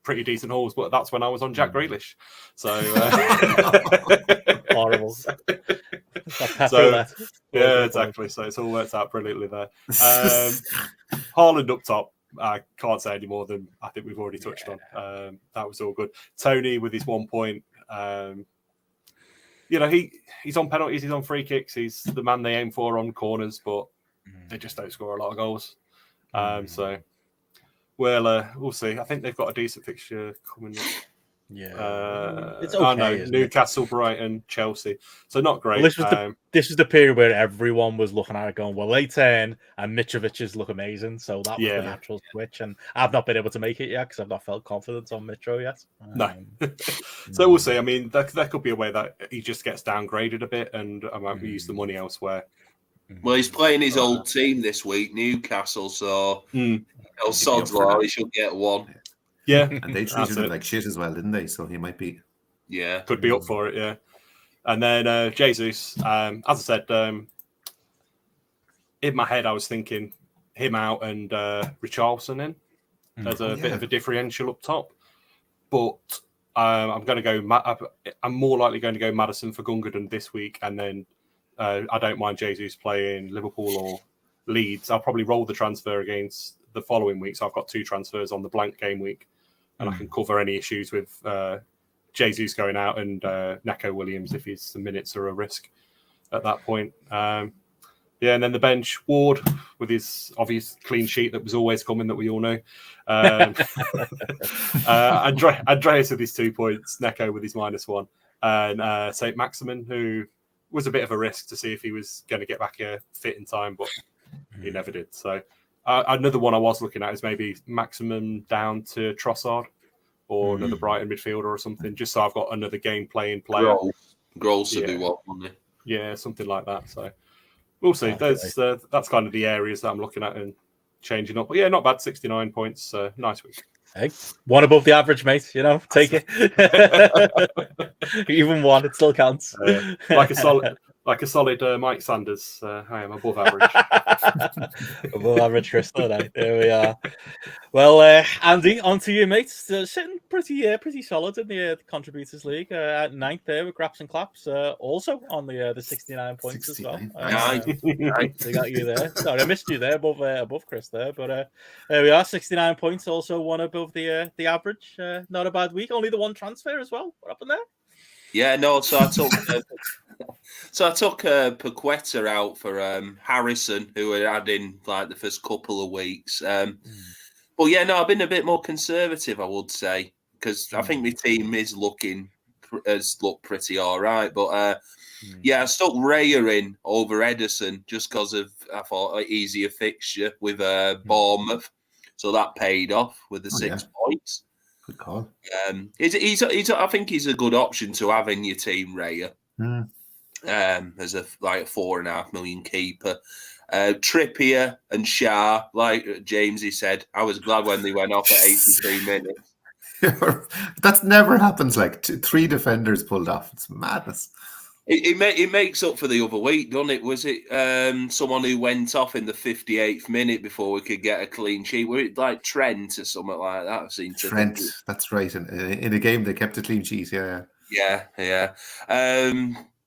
pretty decent hauls, but that's when I was on Jack Grealish. So horrible. Yeah, exactly. So it's all worked out brilliantly there. Haaland up top. I can't say any more than I think we've already touched on. That was all good. Tony with his 1 point. He's on penalties, he's on free kicks, he's the man they aim for on corners, but they just don't score a lot of goals. So we'll see. I think they've got a decent fixture coming up. Yeah, it's okay. Newcastle, Brighton, Chelsea. So not great. Well, this is the period where everyone was looking at it going, well, they turn and Mitrovic's look amazing. So that was the natural switch. And I've not been able to make it yet because I've not felt confident on Mitro yet. No. So we'll see. I mean, there could be a way that he just gets downgraded a bit and I might use the money elsewhere. Well, he's playing his old team this week, Newcastle. So Sod's law, he should get 1. Yeah, and they treated him like shit as well, didn't they? So he might be, could be up for it. Yeah, and then Jesus, as I said, in my head I was thinking him out and Richarlison in as a bit of a differential up top, but I'm going to go. I'm more likely going to go Maddison for Gundogan this week, and then I don't mind Jesus playing Liverpool or Leeds. I'll probably roll the transfer against the following week. So I've got 2 transfers on the blank game week and I can cover any issues with Jesus going out and Neco Williams if the minutes are a risk at that point. And then the bench, Ward with his obvious clean sheet that was always coming, that we all know. Andreas with his 2 points, Neco with his -1, and St. Maximin, who was a bit of a risk to see if he was going to get back fit in time, but he never did. So another one I was looking at is maybe Maximum down to Trossard or another Brighton midfielder or something, just so I've got another game playing player. Gross to do what, wouldn't it? Yeah, something like that. So we'll see. That's kind of the areas that I'm looking at and changing up. But yeah, not bad. 69 points. Nice week. Hey, one above the average, mate. You know, take it. Even one, it still counts. Like a solid Mike Sanders. I am above average. Above average, Crystal. There we are. Well, Andy, on to you, mate. Sitting pretty solid in the Contributors League at 9th there with Graps and Claps. Also on the 69 points 69. as well. They got you there. Sorry, I missed you there above Chris there. But there we are, 69 points. Also one above the average. Not a bad week. Only the one transfer as well. What happened there? Yeah, no. So I took Paqueta out for Harrison, who I had in like the first couple of weeks. But yeah, no, I've been a bit more conservative, I would say, because I think my team has looked pretty all right. But yeah, I stuck Raya in over Ederson just because of, I thought, an easier fixture with Bournemouth. So that paid off with the 6 points. Good call. He's I think he's a good option to have in your team, Raya. As a 4.5 million keeper. Trippier and Shah, like James said, I was glad when they went off at 83 minutes. That never happens. Like 3 defenders pulled off. It's madness. It makes up for the other week, doesn't it? Was it someone who went off in the 58th minute before we could get a clean sheet? Were it like Trent or something like that? I've seen Trent. That's right. In a game, they kept a clean sheet. Yeah.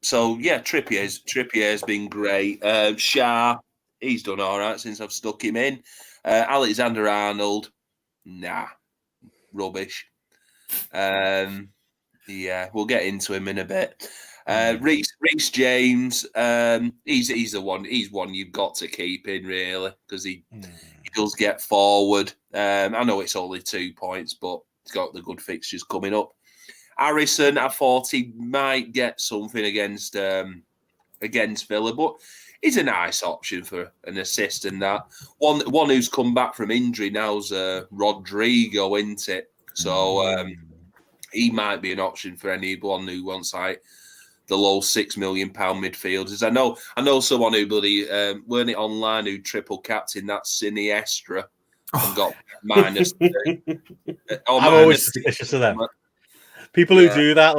So yeah, Trippier's been great. Shah, he's done all right since I've stuck him in. Alexander-Arnold, nah, rubbish. Yeah, we'll get into him in a bit. Rhys James, he's the one. He's one you've got to keep in, really, because he does get forward. I know it's only 2 points, but he's got the good fixtures coming up. Harrison, I thought he might get something against Villa, but he's a nice option for an assist and that. One who's come back from injury now's Rodrigo, isn't it? So he might be an option for anyone who wants like the low £6 million midfielders. I know someone who weren't it online who triple captained that Siniestra and got -3. I'm always suspicious of them. People who do that,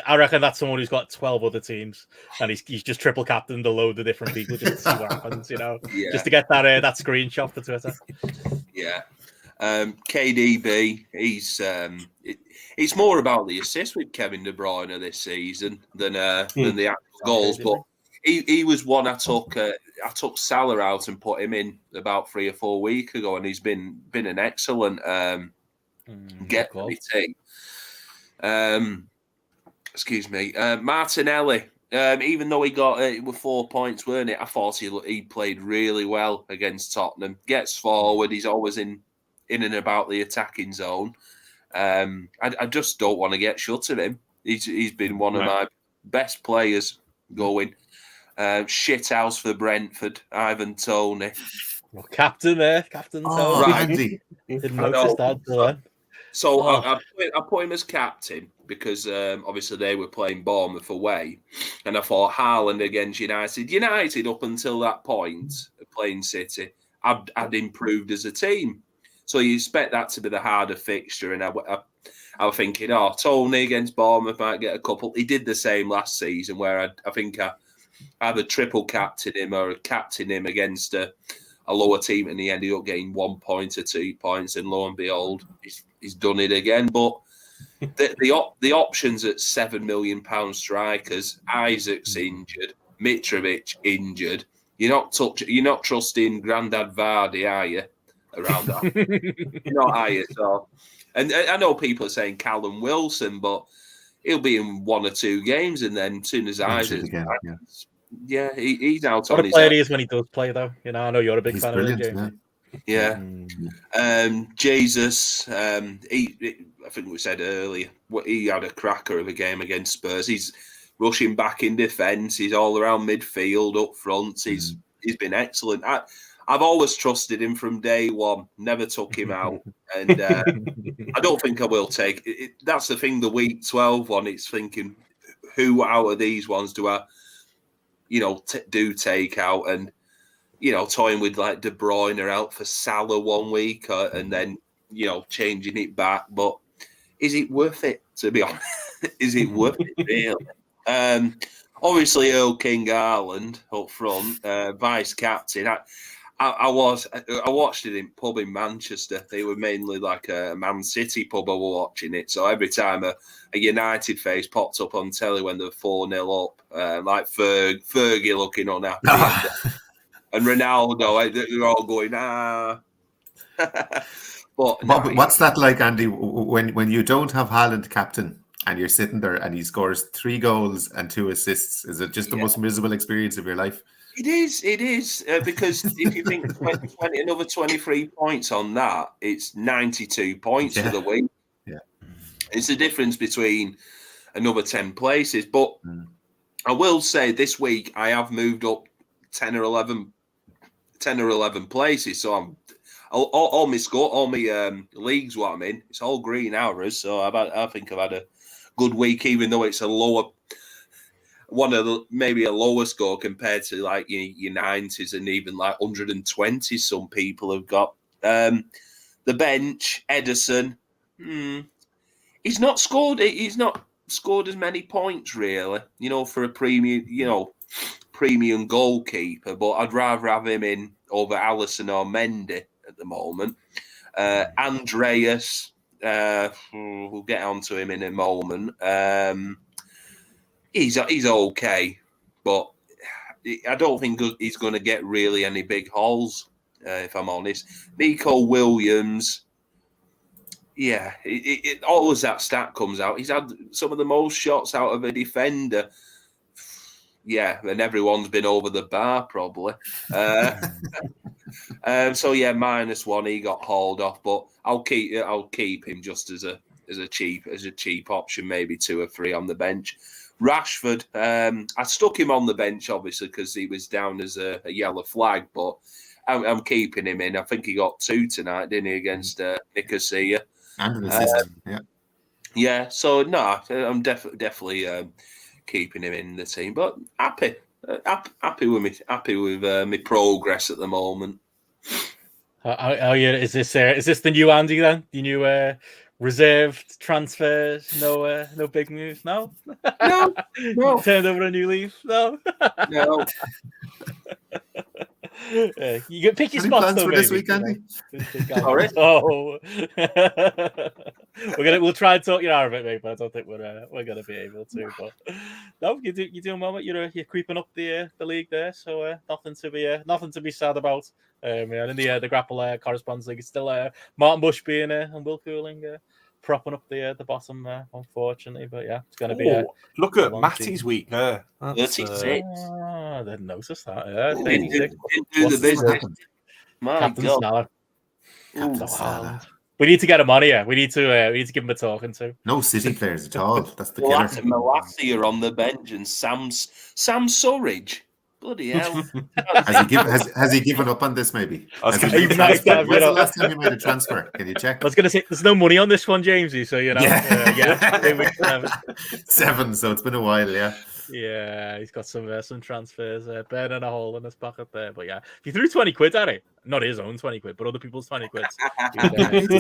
I reckon that's someone who's got 12 other teams and he's just triple captained a load of different people just to see what happens, just to get that screenshot for Twitter. Yeah. KDB, it's more about the assist with Kevin De Bruyne this season than the actual goals. But he was one I took Salah out and put him in about 3 or 4 weeks ago, and he's been an excellent get for the team. Excuse me, Martinelli. Even though he got it with 4 points, weren't it? I thought he played really well against Tottenham. Gets forward. He's always in and about the attacking zone. I just don't want to get shut of him. He's been one of my best players going. Shithouse for Brentford, Ivan Toney. Well, captain Toney. Right. Didn't notice that till then. So I put him as captain because obviously they were playing Bournemouth away, and I thought Haaland against United up until that point, playing City, I'd improved as a team. So you expect that to be the harder fixture, and I was thinking, Toney against Bournemouth might get a couple. He did the same last season, where I think I either triple captain him or captain him against a lower team, and he ended up getting 1 point or 2 points, and lo and behold, he's done it again. But the options at £7 million strikers, Isaac's injured, Mitrovic injured. You're not trusting Grandad Vardy, are you? Around that, you're not, are you? So And I know people are saying Callum Wilson, but he'll be in 1 or 2 games, and then as soon as Isaac's back, he's out What on a his player own. he is when he does play, though. You know, I know you're a big He's fan brilliant, of him, James. Yeah. Jesus, I think we said earlier, he had a cracker of a game against Spurs. He's rushing back in defence. He's all around midfield, up front. He's been excellent. I've always trusted him from day one. Never took him out, and I don't think I will take it. That's the thing. The week 12 one, it's thinking, who out of these ones do I, do take out? And toying with like De Bruyne out for Salah one week, and then changing it back. But is it worth it? To be honest, is it worth it really? Obviously, Earl King Haaland up front, vice captain. I watched it in pub in Manchester. They were mainly like a Man City pub. I was watching it, so every time a United face popped up on telly when they're 4-0 up, like Fergie looking unhappy, and Ronaldo, they're all going But what's that like, Andy? When you don't have Haaland captain and you're sitting there and he scores 3 goals and 2 assists, is it just the most miserable experience of your life? It is, because if you think another 23 points on that, it's 92 points for the week. Yeah, it's the difference between another 10 places. But I will say this week I have moved up 10 or 11 places. So I'm all my leagues what I'm in, it's all green arrows. So I think I've had a good week, even though it's a lower. Maybe a lower score compared to like your 90s and even like 120 some people have got. The bench, Edison, he's not scored as many points really, for a premium goalkeeper, but I'd rather have him in over Alisson or Mendy at the moment. Andreas, we'll get onto him in a moment. He's okay, but I don't think he's going to get really any big hauls, if I'm honest. Nico Williams, it always that stat comes out. He's had some of the most shots out of a defender. Yeah, and everyone's been over the bar probably. So -1. He got hauled off, but I'll keep him just as a cheap option, maybe 2 or 3 on the bench. Rashford, I stuck him on the bench, obviously, because he was down as a yellow flag, but I'm keeping him in. I think he got 2 tonight, didn't he, against Nicosia? And an assist, Yeah, so no, I'm definitely keeping him in the team, but happy with my progress at the moment. Is this the new Andy then? The new reserved transfers? No big moves? No. No. Turned over a new leaf? No. You can pick your spots plans though, for maybe, this week, Andy? Oh, we'll try and talk you out of it, mate, but I don't think we're gonna be able to. But no, you're doing well, mate. You're creeping up the league there, so nothing to be sad about. And in the GRAPPL correspondence league, it's still Martin Bush being and Will Cooling propping up the bottom, unfortunately. But yeah, it's going to be. Look at Matty's week there. 36. I didn't notice that. Yeah, Didn't do the business. My Captain God. Sneller. We need to get him on here. We need to give him a talking to. No City players at all. That's the killer. Malacia on the bench and Sam Surridge. Bloody hell. Has he given up on this, maybe? When's the last time he made a transfer? Can you check? I was going to say, there's no money on this one, Jamesy, so, Yeah. 7, so it's been a while, yeah. Yeah, he's got some transfers burning a hole in his pocket there. But yeah, if you threw 20 quid at it, not his own 20 quid, but other people's 20 quid.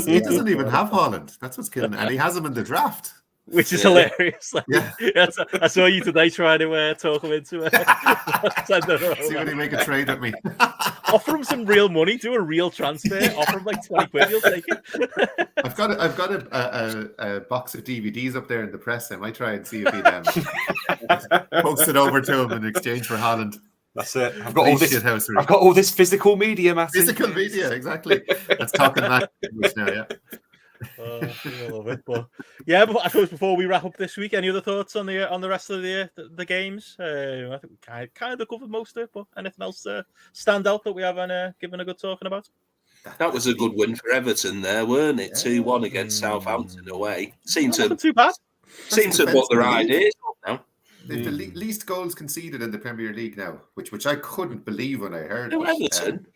He doesn't even have Haaland. That's what's killing him. And he has him in the draft. Which is hilarious. I saw you today trying to talk him into it. See when he make a trade with me. Offer him some real money. Do a real transfer. Offer him like 20 quid. He'll take it. I've got a box of DVDs up there in the press. I might try and see if he'd post it over to him in exchange for Haaland. That's it. I've got all this physical media, Matthew. Physical media, exactly. That's talking that now, yeah. I love it. But yeah, but I suppose before we wrap up this week, any other thoughts on the rest of the games? I think we kind of covered most of it, but anything else stand out that we haven't given a good talking about? That was a good win for Everton there, weren't it? 2-1 against Southampton away. Seemed to too bad. Seems to put their ideas up now. They've the least goals conceded in the Premier League now, which I couldn't believe when I heard. No, it. Everton.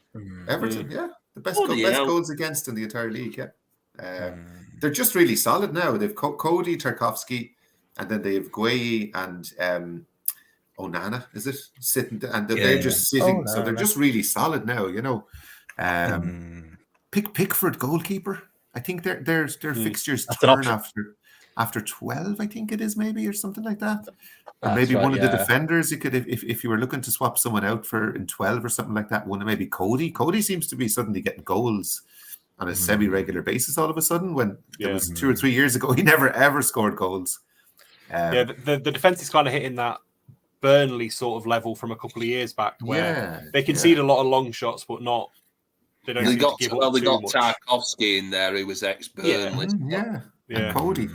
Everton, yeah, the best Bloody hell. goals against in the entire league. Yeah, they're just really solid now. They've Cody, Tarkovsky, and then they have Gueye and Onana. Is it sitting? And they're just sitting, so they're just really solid now. You know, Pickford goalkeeper. I think their fixtures turn after 12, I think it is, maybe, or something like that. Or maybe one of the defenders, you could, if you were looking to swap someone out for in 12 or something like that, one maybe Cody. Cody seems to be suddenly getting goals on a semi-regular basis all of a sudden, when it was 2 or 3 years ago, he never ever scored goals. The defence is kind of hitting that Burnley sort of level from a couple of years back, where they concede a lot of long shots, but not. They don't. They got Tarkovsky in there, who was ex-Burnley. And Cody.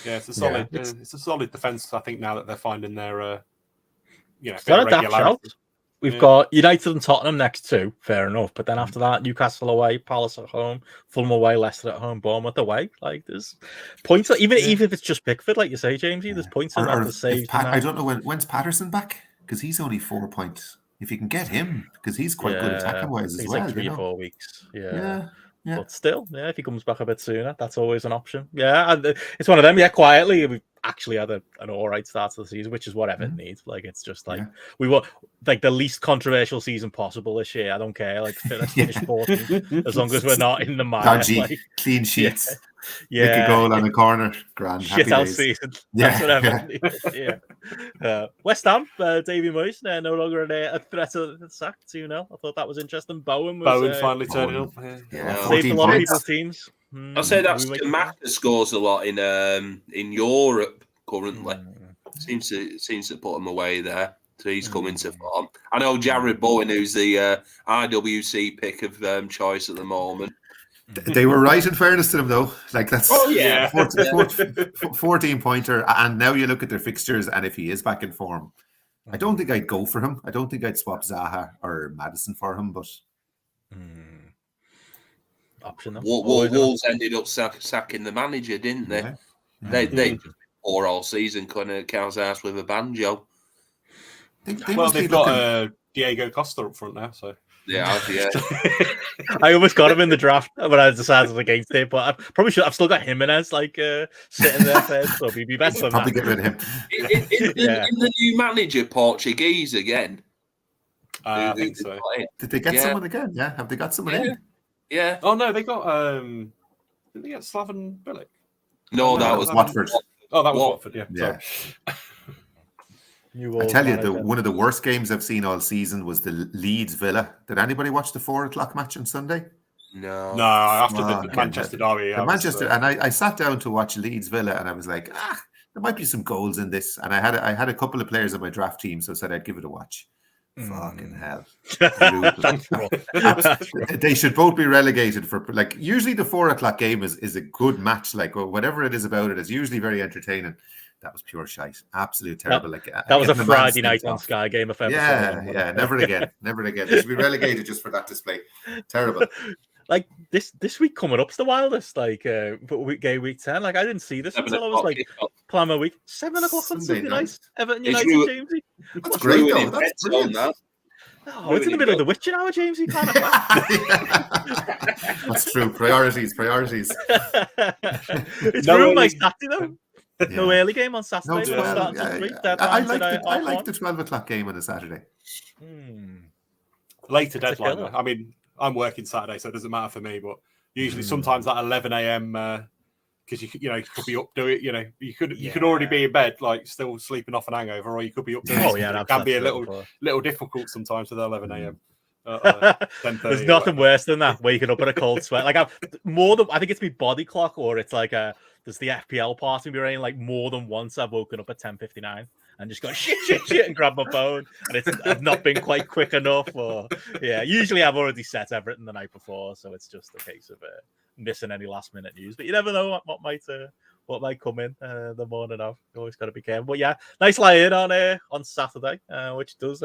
Yeah, it's a solid. It's a solid defence. I think now that they're finding their, regularity. We've got United and Tottenham next too. Fair enough, but then after that, Newcastle away, Palace at home, Fulham away, Leicester at home, Bournemouth away. Like there's points. Even if it's just Pickford, like you say, Jamesy, there's points in that to save. I don't know when's Patterson back, because he's only 4 points. If you can get him, because he's quite good attacking wise as well. Like 3 or 4 weeks. Yeah. But still, if he comes back a bit sooner, that's always an option. Yeah, and it's one of them. Yeah, quietly, we've actually had an all right start to the season, which is what Everton needs. Like, it's just like we want like the least controversial season possible this year. I don't care. Like, let's finish 14th as long as we're not in the mire. Dodgy, like, clean sheets. Nick a goal on the corner. Grand. Shit out season. That's what Everton needs. West Ham, Davy Moyes, no longer a threat of the sack. 2-0. I thought that was interesting. Bowen finally turning up. Saved a lot of people's teams. I'll say that Maka scores a lot in Europe currently. Seems to put him away there. So he's coming to form. I know Jared Bowen, who's the IWC pick of choice at the moment. They were right, in fairness to them, though. Like, that's 14 pointer, and now you look at their fixtures, and if he is back in form, I don't think I'd go for him. I don't think I'd swap Zaha or Maddison for him, but option. Wolves ended up sacking the manager, didn't they? They just poor all season, kind of cow's ass with a banjo. They've got Diego Costa up front now, so. Yeah. I almost got him in the draft when I decided against it, but I probably should. I've still got Jimenez sitting there first, so he'd be better than probably get rid of him. In the new manager, Portuguese again. I think so. Did they get someone again? Yeah, have they got someone in? Yeah. Oh no, they got. Did they get Slaven Bilic? No, that was Watford. Oh, that was Watford. Yeah. I tell you, one of the worst games I've seen all season was the Leeds Villa. Did anybody watch the 4:00 match on Sunday? No. After the Manchester derby. And I sat down to watch Leeds Villa, and I was like, there might be some goals in this. And I had a couple of players on my draft team, so I said I'd give it a watch. Fucking hell. They should both be relegated for, like, usually the 4:00 game is a good match. Like, whatever it is about it is usually very entertaining. That was pure shite. Absolute terrible. That was a Friday night on Sky game of episode. Yeah. Never again. They should be relegated just for that display. Terrible. Like this week coming up's the wildest. Like game week 10. Like I didn't see this until I was like planning my week. 7 o'clock on Sunday night. Everton United, Jamesy. That's great though. That's brilliant. Oh, it's in the middle of the witching hour, Jamesy. That's true. Priorities. It's ruined my Saturday though. No early game on Saturday. I like the 12:00 game on a Saturday. Later deadline. I mean, I'm working Saturday, so it doesn't matter for me. But usually, sometimes that 11 a.m. Because you could be up doing it. You could already be in bed, like still sleeping off an hangover, or you could be up doing it. It can be a little difficult sometimes with 11 a.m. There's nothing worse than that, waking up in a cold sweat. Like I think it's my body clock, or it's like there's the FPL part of me rain. Like more than once I've woken up at 10:59 and just gone shit and grabbed my phone, and I've not been quite quick enough. Or usually I've already set everything the night before, so it's just a case of missing any last minute news. But you never know what might come in the morning of. You always got to be careful. But yeah, nice lie in on Saturday, which does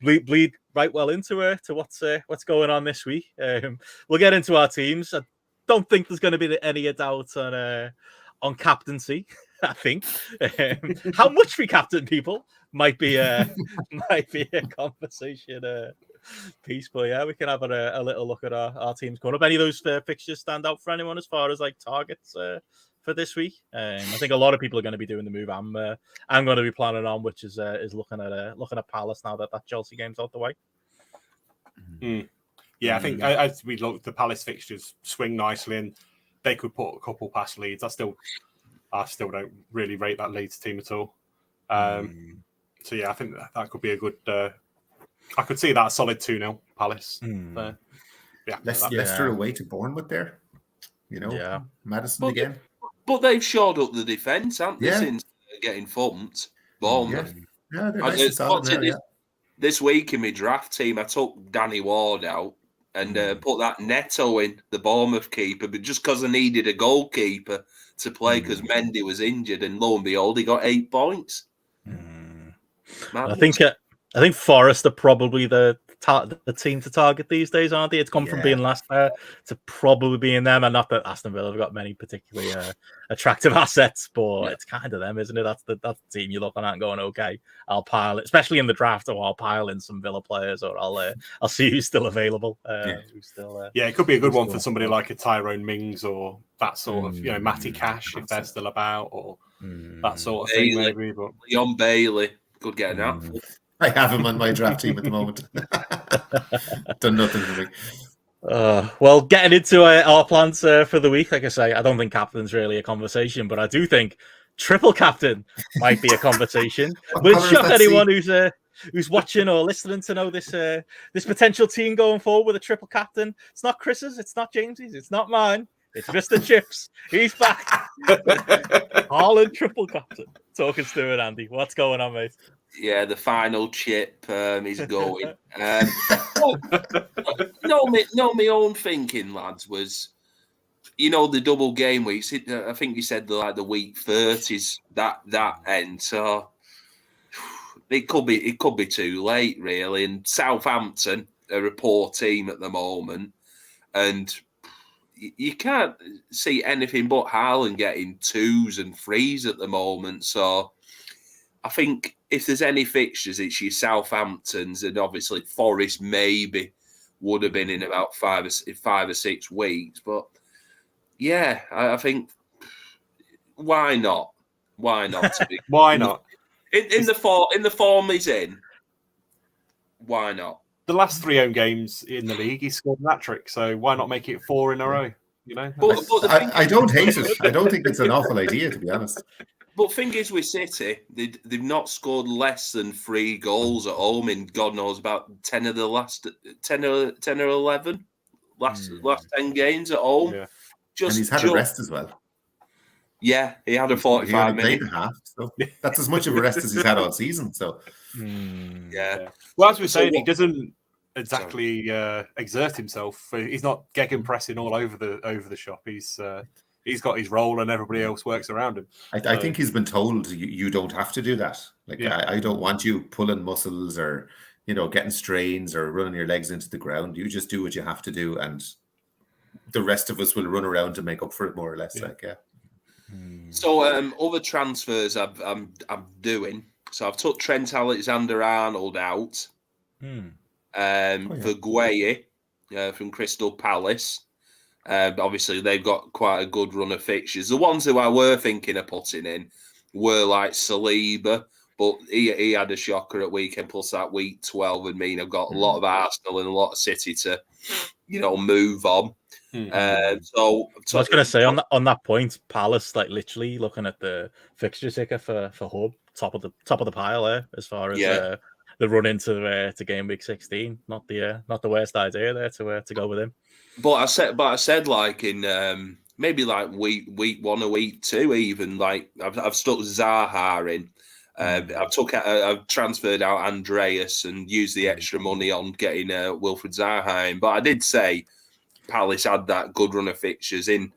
bleed right well into to what's going on this week. We'll get into our teams. I don't think there's going to be any doubt on captaincy. I think how much we captain people might be a conversation piece. But yeah, we can have a little look at our teams coming up. Any of those fixtures stand out for anyone as far as like targets for this week? I think a lot of people are going to be doing the move I'm going to be planning on, which is looking at Palace now that Chelsea game's out the way. Yeah, I think as we look, the Palace fixtures swing nicely, and they could put a couple past Leeds. I still don't really rate that Leeds team at all. So yeah, I think that could be a good. I could see that solid 2-0 Palace. Yeah, Leicester away to Bournemouth there. Maddison again. But they've shored up the defence, haven't they, since getting thumped? Bournemouth. Yeah, they're nice and solid there, This week in my draft team, I took Danny Ward out and put that Neto in, the Bournemouth keeper, but just because I needed a goalkeeper to play because Mendy was injured, and lo and behold, he got 8 points. I think Forest are probably the team to target these days, aren't they? It's come from being last there to probably being them, and not that Aston Villa have got many particularly attractive assets, but it's kind of them, isn't it? That's the team you're looking at and going, okay, I'll pile it, especially in the draft, or I'll pile in some Villa players, or I'll see who's still available. It could be a good one for somebody like a Tyrone Mings or that sort of, Matty Cash if they're still about, or that sort of thing, maybe. But Leon Bailey could get an outfit. I have him on my draft team at the moment. Done nothing for me. Well, getting into our plans for the week, like I say, I don't think captain's really a conversation, but I do think triple captain might be a conversation. Would shock anyone who's watching or listening to know this potential team going forward with a triple captain. It's not Chris's, it's not James's, it's not mine. It's Mr. Chips. He's back. Haaland triple captain. Talking Stuart, Andy. What's going on, mate? Yeah, the final chip is going. My own thinking, lads, was, the double game weeks. I think you said the week 30s that end. So it could be too late, really. And Southampton are a poor team at the moment, and you can't see anything but Haaland getting 2s and 3s at the moment. So I think if there's any fixtures, it's your Southamptons, and obviously Forest maybe would have been in about 5 or 6 weeks. But yeah, I think why not? Why not? Why not? In the form he's in, why not? The last 3 home games in the league, he scored a hat-trick, so why not make it 4 in a row? But I don't hate it. I don't think it's an awful idea, to be honest. But thing is, with City, they've not scored less than 3 goals at home in God knows about 10 of the last 10 or 11 last 10 games at home. Yeah. And he's had a rest as well. Yeah, he had a 45 minute half. So that's as much of a rest as he's had all season. So yeah. Well, as we're saying, he doesn't exactly exert himself. He's not gegenpressing all over the shop. He's got his role, and everybody else works around him. I think he's been told you don't have to do that. I don't want you pulling muscles or getting strains or running your legs into the ground. You just do what you have to do, and the rest of us will run around to make up for it, more or less. So other transfers I'm doing. So I've took Trent Alexander-Arnold out for Gueye from Crystal Palace. Obviously, they've got quite a good run of fixtures. The ones who I were thinking of putting in were like Saliba, but he had a shocker at weekend, plus that week 12 would mean I've got a lot of Arsenal and a lot of City to, move on. So I was going to say on that point, Palace, like literally looking at the fixture ticker for Hub, top of the pile there as far as the run into Gameweek 16. Not the worst idea there to go with him. But I said like in maybe like week 1 or week 2 even, like I've stuck Zaha in. I've transferred out Andreas and used the extra money on getting Wilfred Zaha in. But I did say Palace had that good run of fixtures in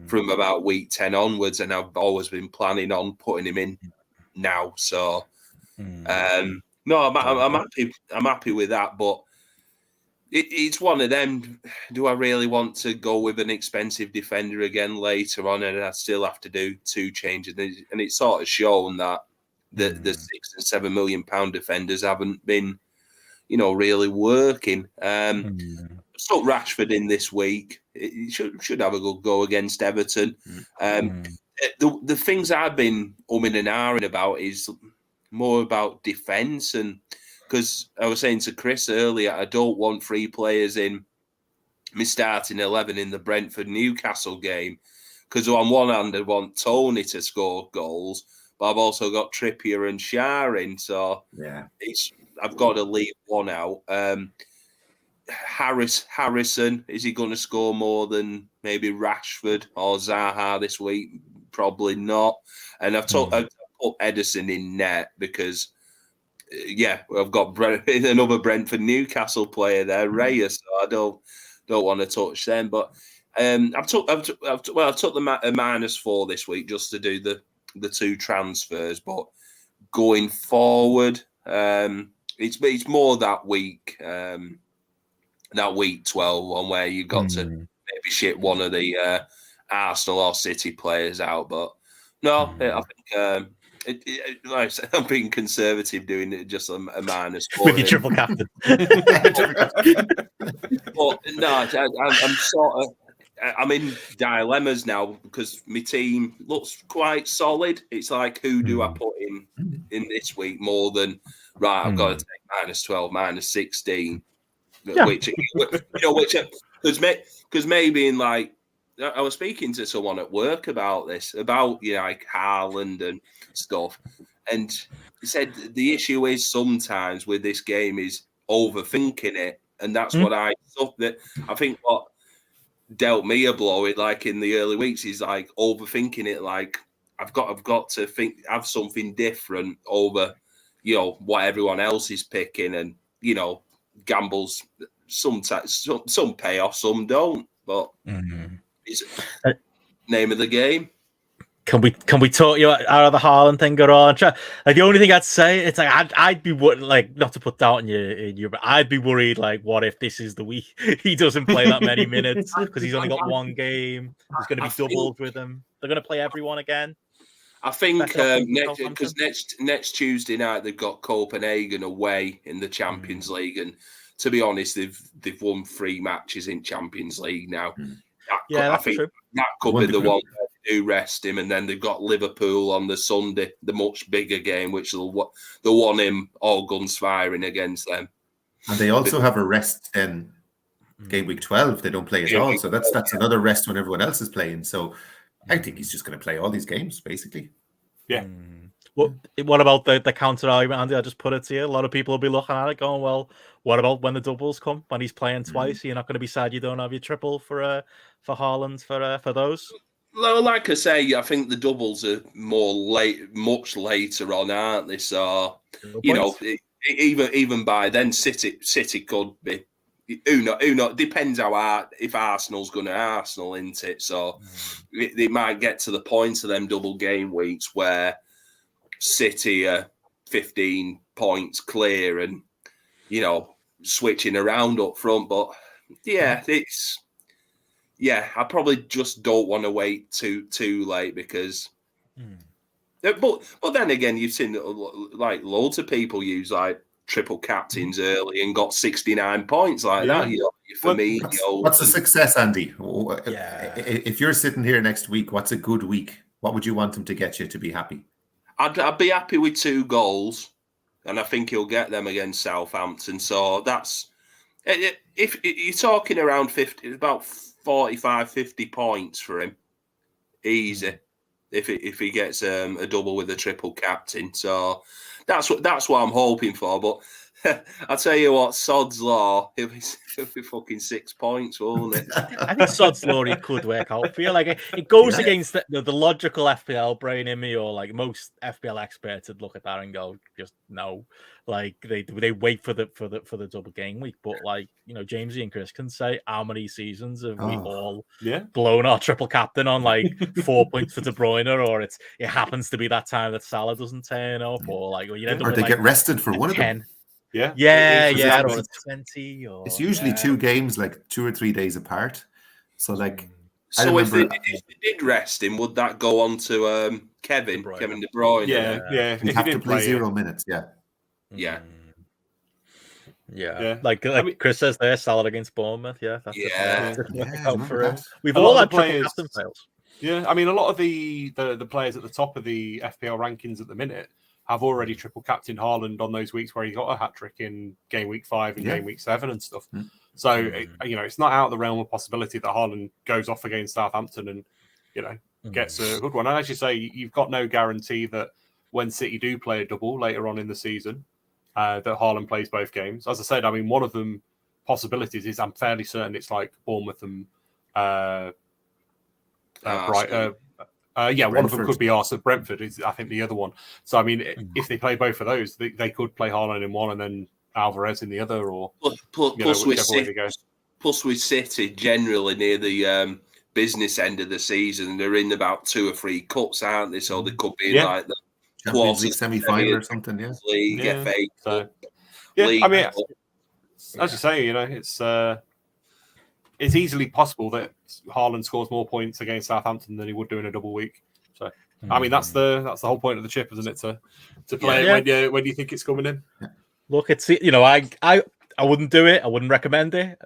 from about week 10 onwards, and I've always been planning on putting him in now. So, no, I'm happy. I'm happy with that, but it's one of them. Do I really want to go with an expensive defender again later on, and I still have to do 2 changes? And it's sort of shown that the £6 and £7 million defenders haven't been, really working. Stuck Rashford in this week. He should have a good go against Everton. The things I've been umming and ahhing about is more about defence, and because I was saying to Chris earlier, I don't want 3 players in my starting 11 in the Brentford-Newcastle game, because on one hand I want Tony to score goals, but I've also got Trippier and Schär in, so I've got to leave one out. Harrison, is he going to score more than maybe Rashford or Zaha this week? Probably not. And I've put Edison in net because, I've got another Brentford Newcastle player there, Reyes. So I don't want to touch them. But I've took the -4 this week just to do the 2 transfers. But going forward, it's more that week. That week 12 one where you got to maybe ship one of the Arsenal or City players out, but no, I think like I said, I'm being conservative doing it just a -4 with your triple captain. But no, I'm in dilemmas now because my team looks quite solid. It's like, who do I put in this week more than right? I've got to take -12, -16. Which because maybe in like I was speaking to someone at work about this, about like Haaland and stuff, and he said the issue is sometimes with this game is overthinking it, and that's what I think what dealt me a blow like in the early weeks is like overthinking it. Like I've got to have something different over what everyone else is picking, and gambles sometimes some pay off, some don't, but it's name of the game. Can we talk you out of the Haaland thing? Go on. Like the only thing I'd say, it's like I'd be like, not to put doubt in you, but I'd be worried. Like, what if this is the week he doesn't play that many minutes because he's only got one game? There's going to be doubles with him. They're going to play everyone again. I think next Tuesday night they've got Copenhagen away in the Champions League, and to be honest, they've won 3 matches in Champions League now. I think true. That could be the one where they do rest him, and then they've got Liverpool on the Sunday, the much bigger game, which they'll want him all guns firing against them. And they also have a rest in game week 12. They don't play at all, so that's another rest when everyone else is playing. So I think he's just going to play all these games, basically. Yeah. What about the counter argument, Andy? I just put it to you. A lot of people will be looking at it going, well, what about when the doubles come? When he's playing twice, you're not going to be sad you don't have your triple for Haaland for those? Well, like I say, I think the doubles are much later on, aren't they? So, even by then, City could be. Who knows? Depends if Arsenal's going to Arsenal, isn't it? So they might get to the point of them double game weeks where City are 15 points clear and switching around up front. But I probably just don't want to wait too late because. But then again, you've seen like loads of people use like triple captains early and got 69 points like that. For me, what's a success, Andy? If you're sitting here next week, what's a good week? What would you want him to get you to be happy? I'd be happy with 2 goals, and I think he'll get them against Southampton. So that's if you're talking around 50, about 45, 50 points for him, easy. If he gets a double with a triple captain, so that's what I'm hoping for. But I'll tell you what, Sod's Law, it'll be fucking 6 points, won't it? I think Sod's Law could work out for you. Like it goes Yeah. against the logical FPL brain in me, or like most FPL experts would look at that and go, just no. Like they wait for the double game week, but like Jamesy and Chris can say how many seasons have we all blown our triple captain on like 4 points for De Bruyne, or it happens to be that time that Salah doesn't turn up, or like you end up or with, they like, get rested for one 10. of them. Yeah, or 20. Or, it's usually 2 games, like 2 or 3 days apart. So like, so if they did rest him, would that go on to Kevin De Bruyne? Yeah. He'd have to play 0 minutes. Yeah. Like Chris says there, Salah against Bournemouth. Yeah, that's out for him. We've all had triple captain fails. Yeah, I mean, a lot of the players at the top of the FPL rankings at the minute have already triple captained Haaland on those weeks where he got a hat trick in game week 5 and game week 7 and stuff. So it's not out of the realm of possibility that Haaland goes off against Southampton and gets a good one. And as you say, you've got no guarantee that when City do play a double later on in the season, that Haaland plays both games. As I said, I mean, one of them possibilities is I'm fairly certain it's like Bournemouth and Brighton. One of them could be Arsenal. Brentford is, I think, the other one. So, I mean, if they play both of those, they could play Haaland in one and then Alvarez in the other, or plus with City generally near the business end of the season, they're in about 2 or 3 cups, aren't they? So they could be in like the Champions League semi-final or something. League, FA Cup. I mean, as you say, it's easily possible that Haaland scores more points against Southampton than he would do in a double week. So, I mean, that's the whole point of the chip, isn't it? To play it when you think it's coming in. Look, it's I wouldn't do it. I wouldn't recommend it.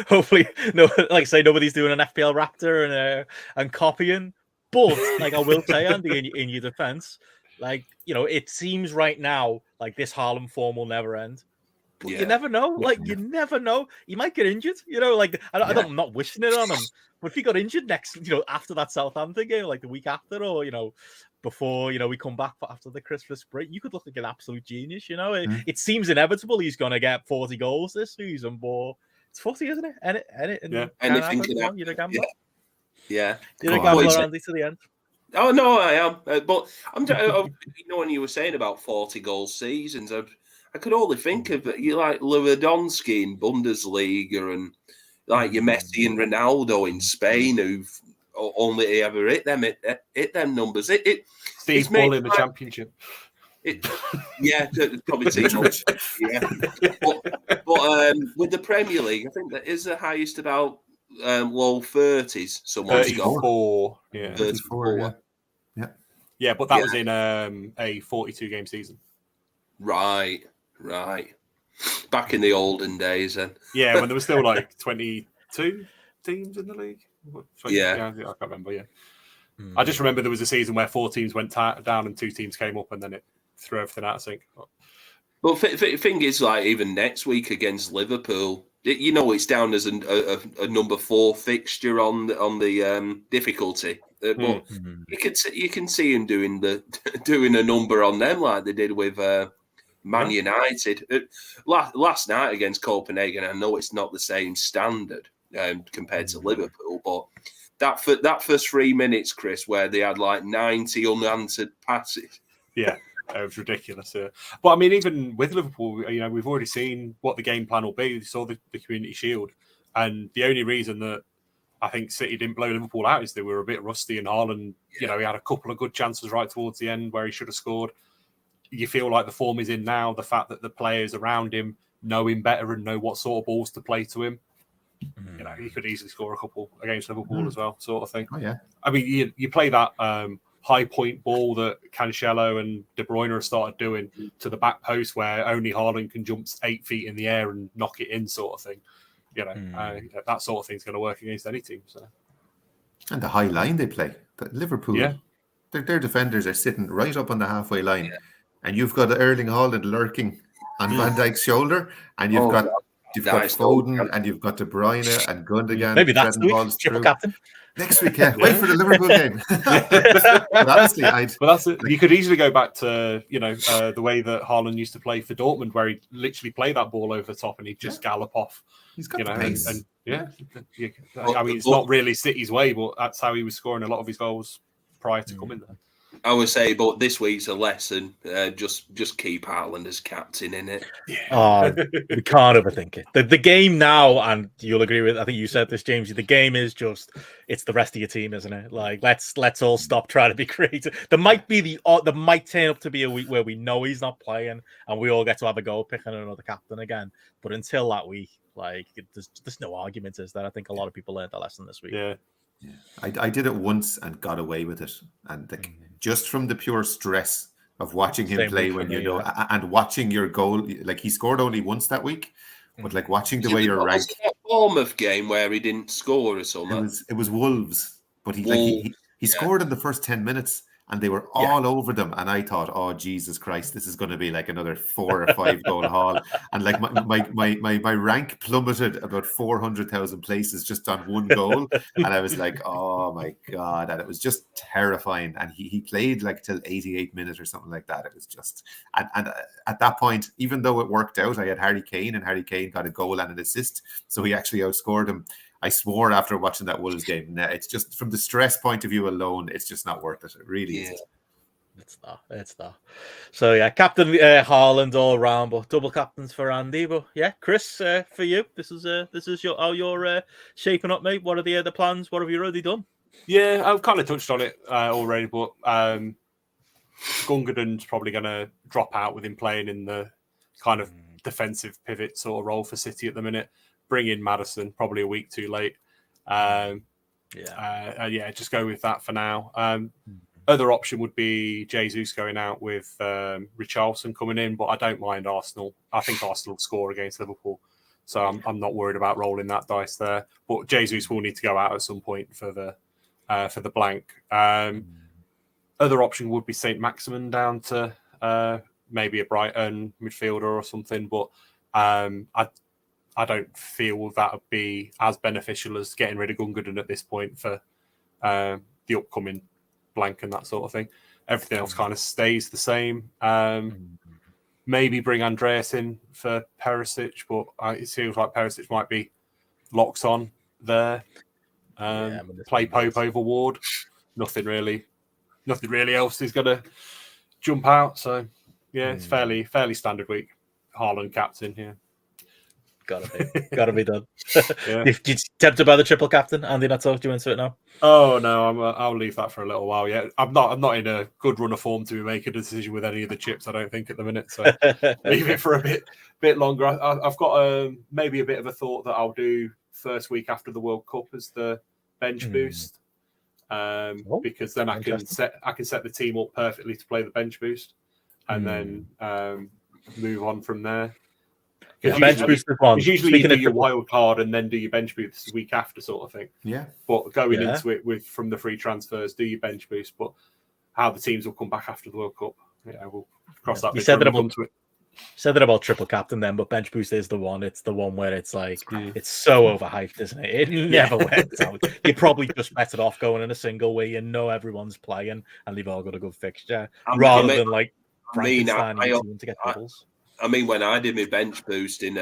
Hopefully, like I say, nobody's doing an FPL Raptor and copying. But like I will say, Andy, in your defense, like it seems right now like this Haaland form will never end. But you never know. Like you never know. He might get injured. Like I'm not wishing it on him. But if he got injured next, after that Southampton game, like the week after, or before we come back after the Christmas break, you could look like an absolute genius. It seems inevitable he's going to get 40 goals this season, but it's 40, isn't it? Anything can happen. You're a gambler. Yeah. You're a gambler, Andy, to the end. Oh no, I am. But I'm. When you were saying about 40 goal seasons, I could only think of like Lewandowski in Bundesliga and like your Messi and Ronaldo in Spain, who've only ever hit them numbers. Steve Bull in the Championship. Probably too much. Yeah, but with the Premier League, I think that is the highest about low 30s. Someone's got 34. 34. Yeah, but that was in a 42 game season. Right. Back in the olden days, then. Yeah, when there was still like 22 teams in the league. I can't remember. Yeah, I just remember there was a season where 4 teams went down and 2 teams came up, and then it threw everything out of sync. But thing is, like even next week against Liverpool, it's down as a number 4 fixture on the difficulty. But you can see him doing a number on them like they did with Man United last night against Copenhagen. I know it's not the same standard compared to Liverpool, but that first 3 minutes, Chris, where they had like 90 unanswered passes. Yeah, it was ridiculous. But I mean, even with Liverpool, we've already seen what the game plan will be. We saw the Community Shield, and the only reason that I think City didn't blow Liverpool out is they were a bit rusty, and Haaland, he had a couple of good chances right towards the end where he should have scored. You feel like the form is in now, the fact that the players around him know him better and know what sort of balls to play to him. He could easily score a couple against Liverpool as well, sort of thing. Oh, yeah. I mean, you play that high point ball that Cancelo and De Bruyne have started doing to the back post where only Haaland can jump 8 feet in the air and knock it in, sort of thing. That sort of thing's going to work against any team. So. And the high line they play. Liverpool, their defenders are sitting right up on the halfway line. Yeah. And you've got Erling Haaland lurking on Van Dijk's shoulder, and you've got You've got Foden and you've got De Bruyne and Gundogan. Maybe that's threading the week. balls Triple through. captain. Next week, yeah. Wait for the Liverpool game. But honestly, But that's it. You could easily go back to the way that Haaland used to play for Dortmund, where he'd literally play that ball over the top and he'd just gallop off. He's got the pace. And I mean, it's not really City's way, but that's how he was scoring a lot of his goals prior to coming there. I would say, but this week's a lesson. Just keep Haaland as captain in it. Oh, we can't overthink it. The game now, and you'll agree with. I think you said this, James. The game is it's the rest of your team, isn't it? Like let's all stop trying to be creative. There might turn up to be a week where we know he's not playing, and we all get to have a go picking another captain again. But until that week, like there's no argument, is there? I think a lot of people learned the lesson this week. Yeah. I did it once and got away with it, and just from the pure stress of watching him play when and watching your goal, like he scored only once that week, but like watching the way you're ranked. Was it that Bournemouth game where he didn't score or something? It was Wolves, but he scored in the first 10 minutes. And they were all over them. And I thought, oh, Jesus Christ, this is going to be like another 4 or 5 goal haul. And like my rank plummeted about 400,000 places just on one goal. And I was like, oh, my God. And it was just terrifying. And he played like till 88 minutes or something like that. It was just, and at that point, even though it worked out, I had Harry Kane, and Harry Kane got a goal and an assist. So he actually outscored him. I swore after watching that Wolves game. It's just from the stress point of view alone, it's just not worth it. It really isn't. It's not. So yeah, captain Haaland all round, but double captains for Andy. But yeah, Chris, for you, this is how you're shaping up, mate. What are the plans? What have you already done? Yeah, I've kind of touched on it already, but Gundogan's probably going to drop out with him playing in the kind of defensive pivot sort of role for City at the minute. Bring in Maddison, probably a week too late. Just go with that for now. Other option would be Jesus going out with Richarlison coming in, but I don't mind Arsenal. I think Arsenal will score against Liverpool, so I'm not worried about rolling that dice there. But Jesus will need to go out at some point for the blank. Other option would be Saint Maximin down to maybe a Brighton midfielder or something, but I don't feel that would be as beneficial as getting rid of Gundogan at this point for the upcoming blank and that sort of thing. Everything else kind of stays the same. Maybe bring Andreas in for Perisic, but it feels like Perisic might be locked on there. Play Pope over Ward. Nothing really else is going to jump out. So yeah, it's fairly standard week. Haaland captain here. Gotta be done. Yeah. You tempted by the triple captain? Andy, not talk you into it now? Oh no, I'll leave that for a little while. Yeah, I'm not in a good run of form to make a decision with any of the chips. I don't think at the minute. So leave it for a bit longer. I've got maybe a bit of a thought that I'll do first week after the World Cup as the bench boost, because then I can set the team up perfectly to play the bench boost, and then move on from there. Bench boost is one. Usually you do your wild card and then do your bench boost the week after, sort of thing. Yeah. But going into it from the free transfers, do your bench boost. But how the teams will come back after the World Cup, we'll cross that. You said that about triple captain then, but bench boost is the one. It's the one where it's like it's so overhyped, isn't it? It never works out. You probably just better off going in a single way and know everyone's playing and they've all got a good fixture, rather than like Frankenstein to get doubles. I mean, when I did my bench boost in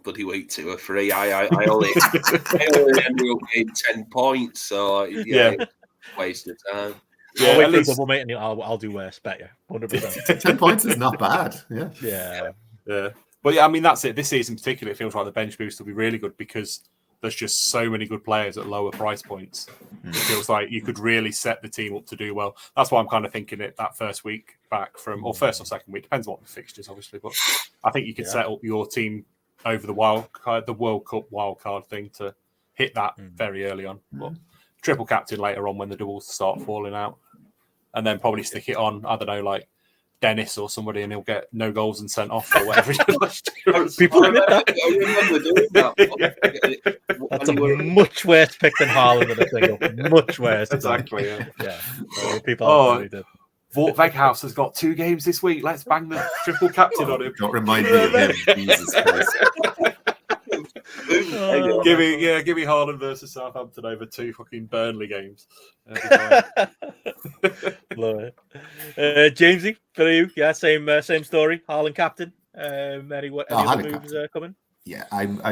bloody week 2 or 3, I only ended up getting 10 points. So waste of time. I'll wait for a double, mate, and I'll do worse. Bet you, 100%. 10 points is not bad. Yeah. But yeah, I mean that's it. This season in particular, it feels like the bench boost will be really good because there's just so many good players at lower price points. It feels like you could really set the team up to do well. That's why I'm kind of thinking it that first week back from, or first or second week, depends on what the fixtures, obviously. But I think you could set up your team over the World Cup wildcard thing to hit that very early on. But triple captain later on when the doubles start falling out, and then probably stick it on, I don't know, like Dennis or somebody, and he'll get no goals and sent off or whatever. People admit that. I remember doing that. That's a much worse pick than Haaland in a single. Much worse. Exactly. Yeah. People really did. Vort Veghhouse has got 2 games this week. Let's bang the triple captain on him. Don't remind me of him. Jesus Christ. Give me Haaland versus Southampton over 2 fucking Burnley games. Love it. Jamesy, for you, yeah, same story. Haaland captain. Any other moves coming? Yeah,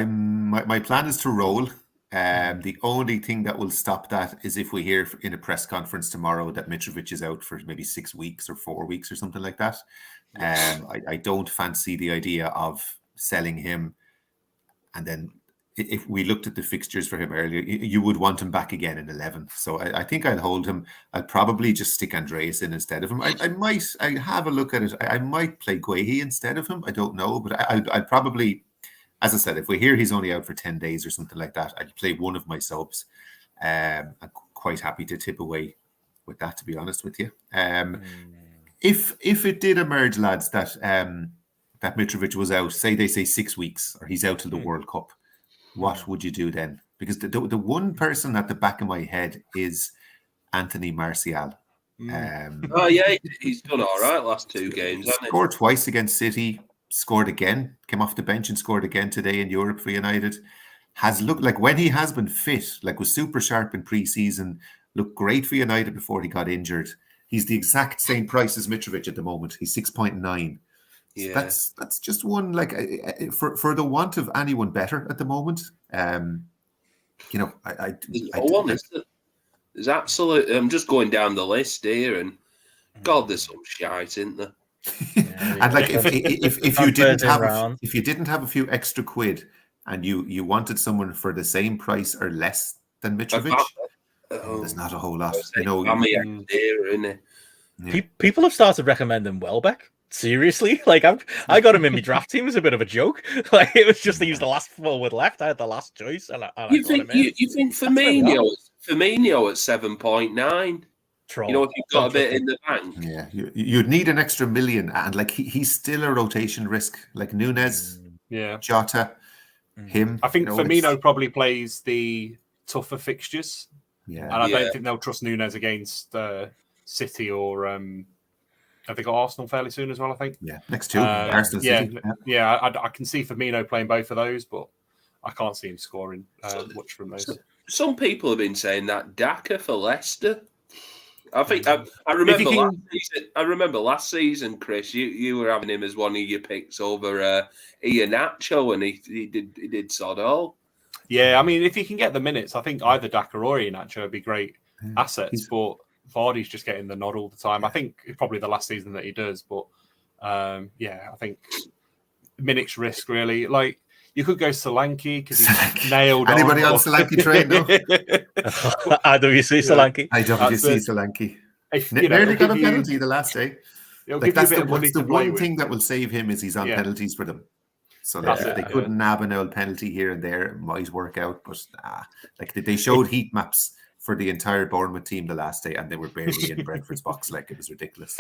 my plan is to roll. The only thing that will stop that is if we hear in a press conference tomorrow that Mitrovic is out for maybe 6 weeks or 4 weeks or something like that. I don't fancy the idea of selling him. And then if we looked at the fixtures for him earlier, you would want him back again in 11. So I think I'll hold him. I'll probably just stick Andreas in instead of him. I have a look at it. I might play Guehi instead of him. I don't know, but I'd probably, as I said, if we hear he's only out for 10 days or something like that, I'd play one of my subs. I'm quite happy to tip away with that, to be honest with you. If it did emerge, lads, that Mitrovic was out, say 6 weeks, or he's out till the World Cup, what would you do then? Because the one person at the back of my head is Anthony Martial. He's done all right last 2 games, hasn't he? Scored twice against City, scored again, came off the bench and scored again today in Europe for United. Has looked like, when he has been fit, like was super sharp in pre-season, looked great for United before he got injured. He's the exact same price as Mitrovic at the moment. He's 6.9. Yeah, that's just one, like, for the want of anyone better at the moment. There's absolute. I'm just going down the list here, and God, there's some shite, isn't there? And like, if you didn't have a few extra quid, and you wanted someone for the same price or less than Mitrovic, there's not a whole lot. People have started recommending Welbeck. Seriously, like I got him in my draft team as a bit of a joke. Like, it was just he was the last forward left. I had the last choice, and you think Firmino at 7.9? You know, if you've got a bit in the bank, yeah, you'd need an extra million, and like he's still a rotation risk. Like Nunez, Jota, him. I think Firmino probably plays the tougher fixtures. Yeah, and I don't think they'll trust Nunez against City or. Have they got Arsenal fairly soon as well, I think? Yeah, next 2. Arsenal City. Yeah, I can see Firmino playing both of those, but I can't see him scoring much from those. Some people have been saying that Daka for Leicester. I think I remember last season, Chris, you were having him as one of your picks over Iheanacho, and he did sod all. Yeah, I mean, if he can get the minutes, I think either Daka or Iheanacho would be great assets, but Vardy's just getting the nod all the time. I think it's probably the last season that he does, but I think minutes risk, really. Like, you could go Solanke because he's nailed on. Anybody on Solanke train? No? IWC Solanke. IWC Solanke. Nearly got a penalty the last day. Like, that's the one thing that will save him is he's on penalties for them. So if they couldn't nab an old penalty here and there, it might work out. But like they showed heat maps for the entire Bournemouth team the last day, and they were barely in Brentford's box. Like, it was ridiculous.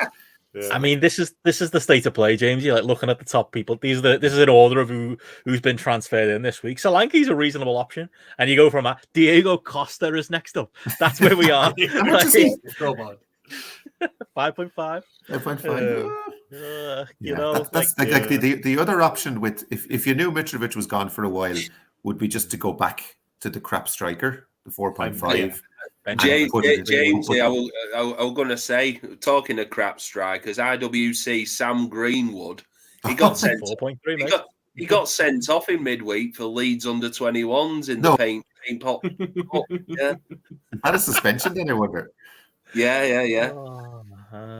Yeah. I mean, this is the state of play, James. You're like looking at the top people. This is an order of who's been transferred in this week. Solanke's a reasonable option, and you go from Diego Costa is next up. That's where we are. 5.5. 5.5. You know, that's like the other option with if you knew Mitrovic was gone for a while, would be just to go back to the crap striker, the 4.5. James, I'm going to say, talking of crap strikers, IWC Sam Greenwood, he got sent. 4.3, he got sent off in midweek for Leeds under 21s in the paint pot. Yeah, had a suspension then, I wonder. Yeah.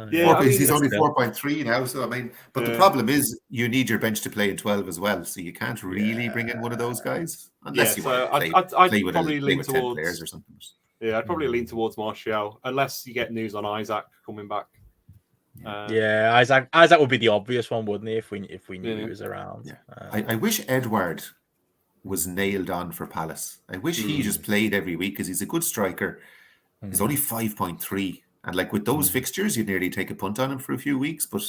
He's only 4.3 now. So I mean, but the problem is you need your bench to play in 12 as well. So you can't really bring in one of those guys unless you want to play with probably lean towards 10 players or something. Yeah, I'd probably lean towards Martial unless you get news on Isaac coming back. Isaac would be the obvious one, wouldn't he? If we knew he was around. Yeah. I wish Edward was nailed on for Palace. I wish he just played every week because he's a good striker. He's only 5.3, and like with those fixtures, you'd nearly take a punt on him for a few weeks. But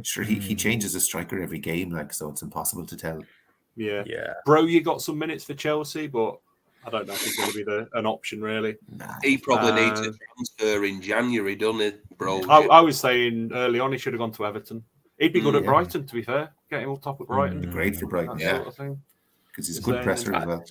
sure, he changes a striker every game, like, so it's impossible to tell. Yeah. Bro, you got some minutes for Chelsea, but I don't know if he's going to be an option, really. He probably needs a transfer in January, doesn't it, bro? I was saying early on he should have gone to Everton. He'd be good at Brighton, to be fair. Get him up top at Brighton. Great for Brighton, sort of thing. Because he's a good presser as well.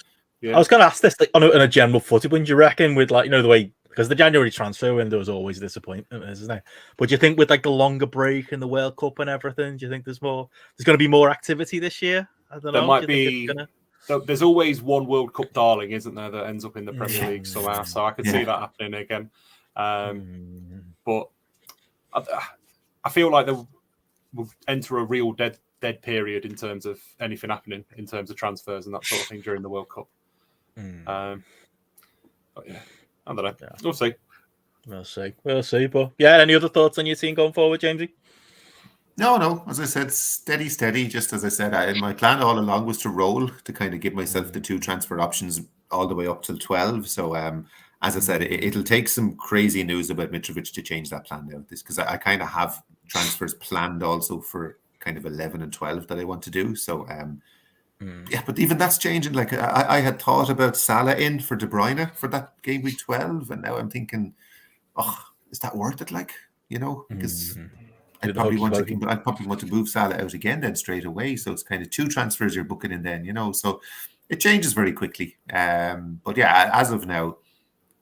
Yeah. I was going to ask this like, on a general footy. When do you reckon with like the way, because the January transfer window is always a disappointment, isn't it? But do you think with like the longer break and the World Cup and everything, do you think there's going to be more activity this year? I don't know. There might do you be. think it's There's always one World Cup darling, isn't there, that ends up in the Premier League somehow. So I could see that happening again. But I feel like we'll enter a real dead period in terms of anything happening in terms of transfers and that sort of thing during the World Cup. But yeah, I don't know. Yeah. We'll see. We'll see. But yeah, any other thoughts on your team going forward, Jamesy? No. As I said, steady. Just as I said, my plan all along was to roll, to kind of give myself the 2 transfer options all the way up till 12. So, as I said, it'll take some crazy news about Mitrovic to change that plan now. Because I kind of have transfers planned also for kind of 11 and 12 that I want to do. So, yeah, but even that's changing. Like I had thought about Salah in for De Bruyne for that game week 12, and now I'm thinking, is that worth it? Like, because I'd probably want to move Salah out again then straight away. So it's kind of 2 transfers you're booking in then, so it changes very quickly. But yeah, as of now,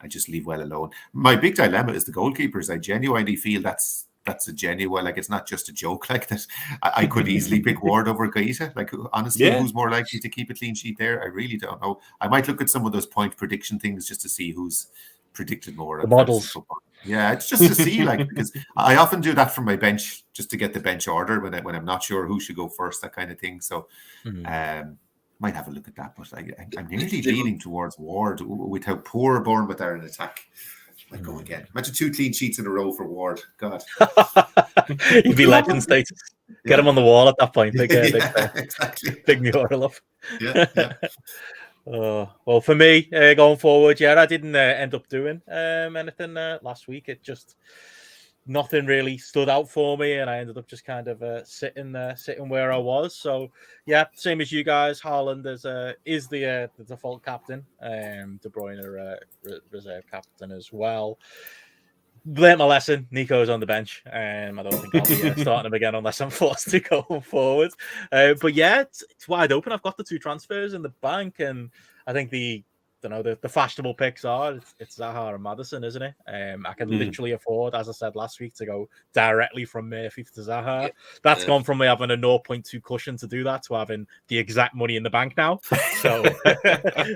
I just leave well alone. My big dilemma is the goalkeepers. I genuinely feel that's a genuine, like it's not just a joke like that. I could easily pick Ward over Guaita. Like honestly, who's more likely to keep a clean sheet there? I really don't know. I might look at some of those point prediction things just to see who's predicted more. The models. Yeah, it's just to see, like, because I often do that from my bench just to get the bench order when I'm not sure who should go first, that kind of thing. So, might have a look at that. But I'm nearly leaning towards Ward with how poor Bournemouth are in attack. Might go again. Imagine 2 clean sheets in a row for Ward. God, you'd be legend status. Get him on the wall at that point. Exactly. Big mural up. Yeah. Well, for me, going forward, I didn't end up doing anything last week. It just nothing really stood out for me, and I ended up just kind of sitting where I was. So yeah, same as you guys. Haaland is the default captain. De Bruyne reserve captain as well. Learned my lesson. Nico's on the bench. I don't think I'll be starting him again unless I'm forced to go forward. But yeah, it's wide open. I've got the 2 transfers in the bank, and I think the fashionable picks are it's Zaha and Maddison, isn't it? I can literally afford, as I said last week, to go directly from Murphy to Zaha. That's gone from me having a 0.2 cushion to do that to having the exact money in the bank now. So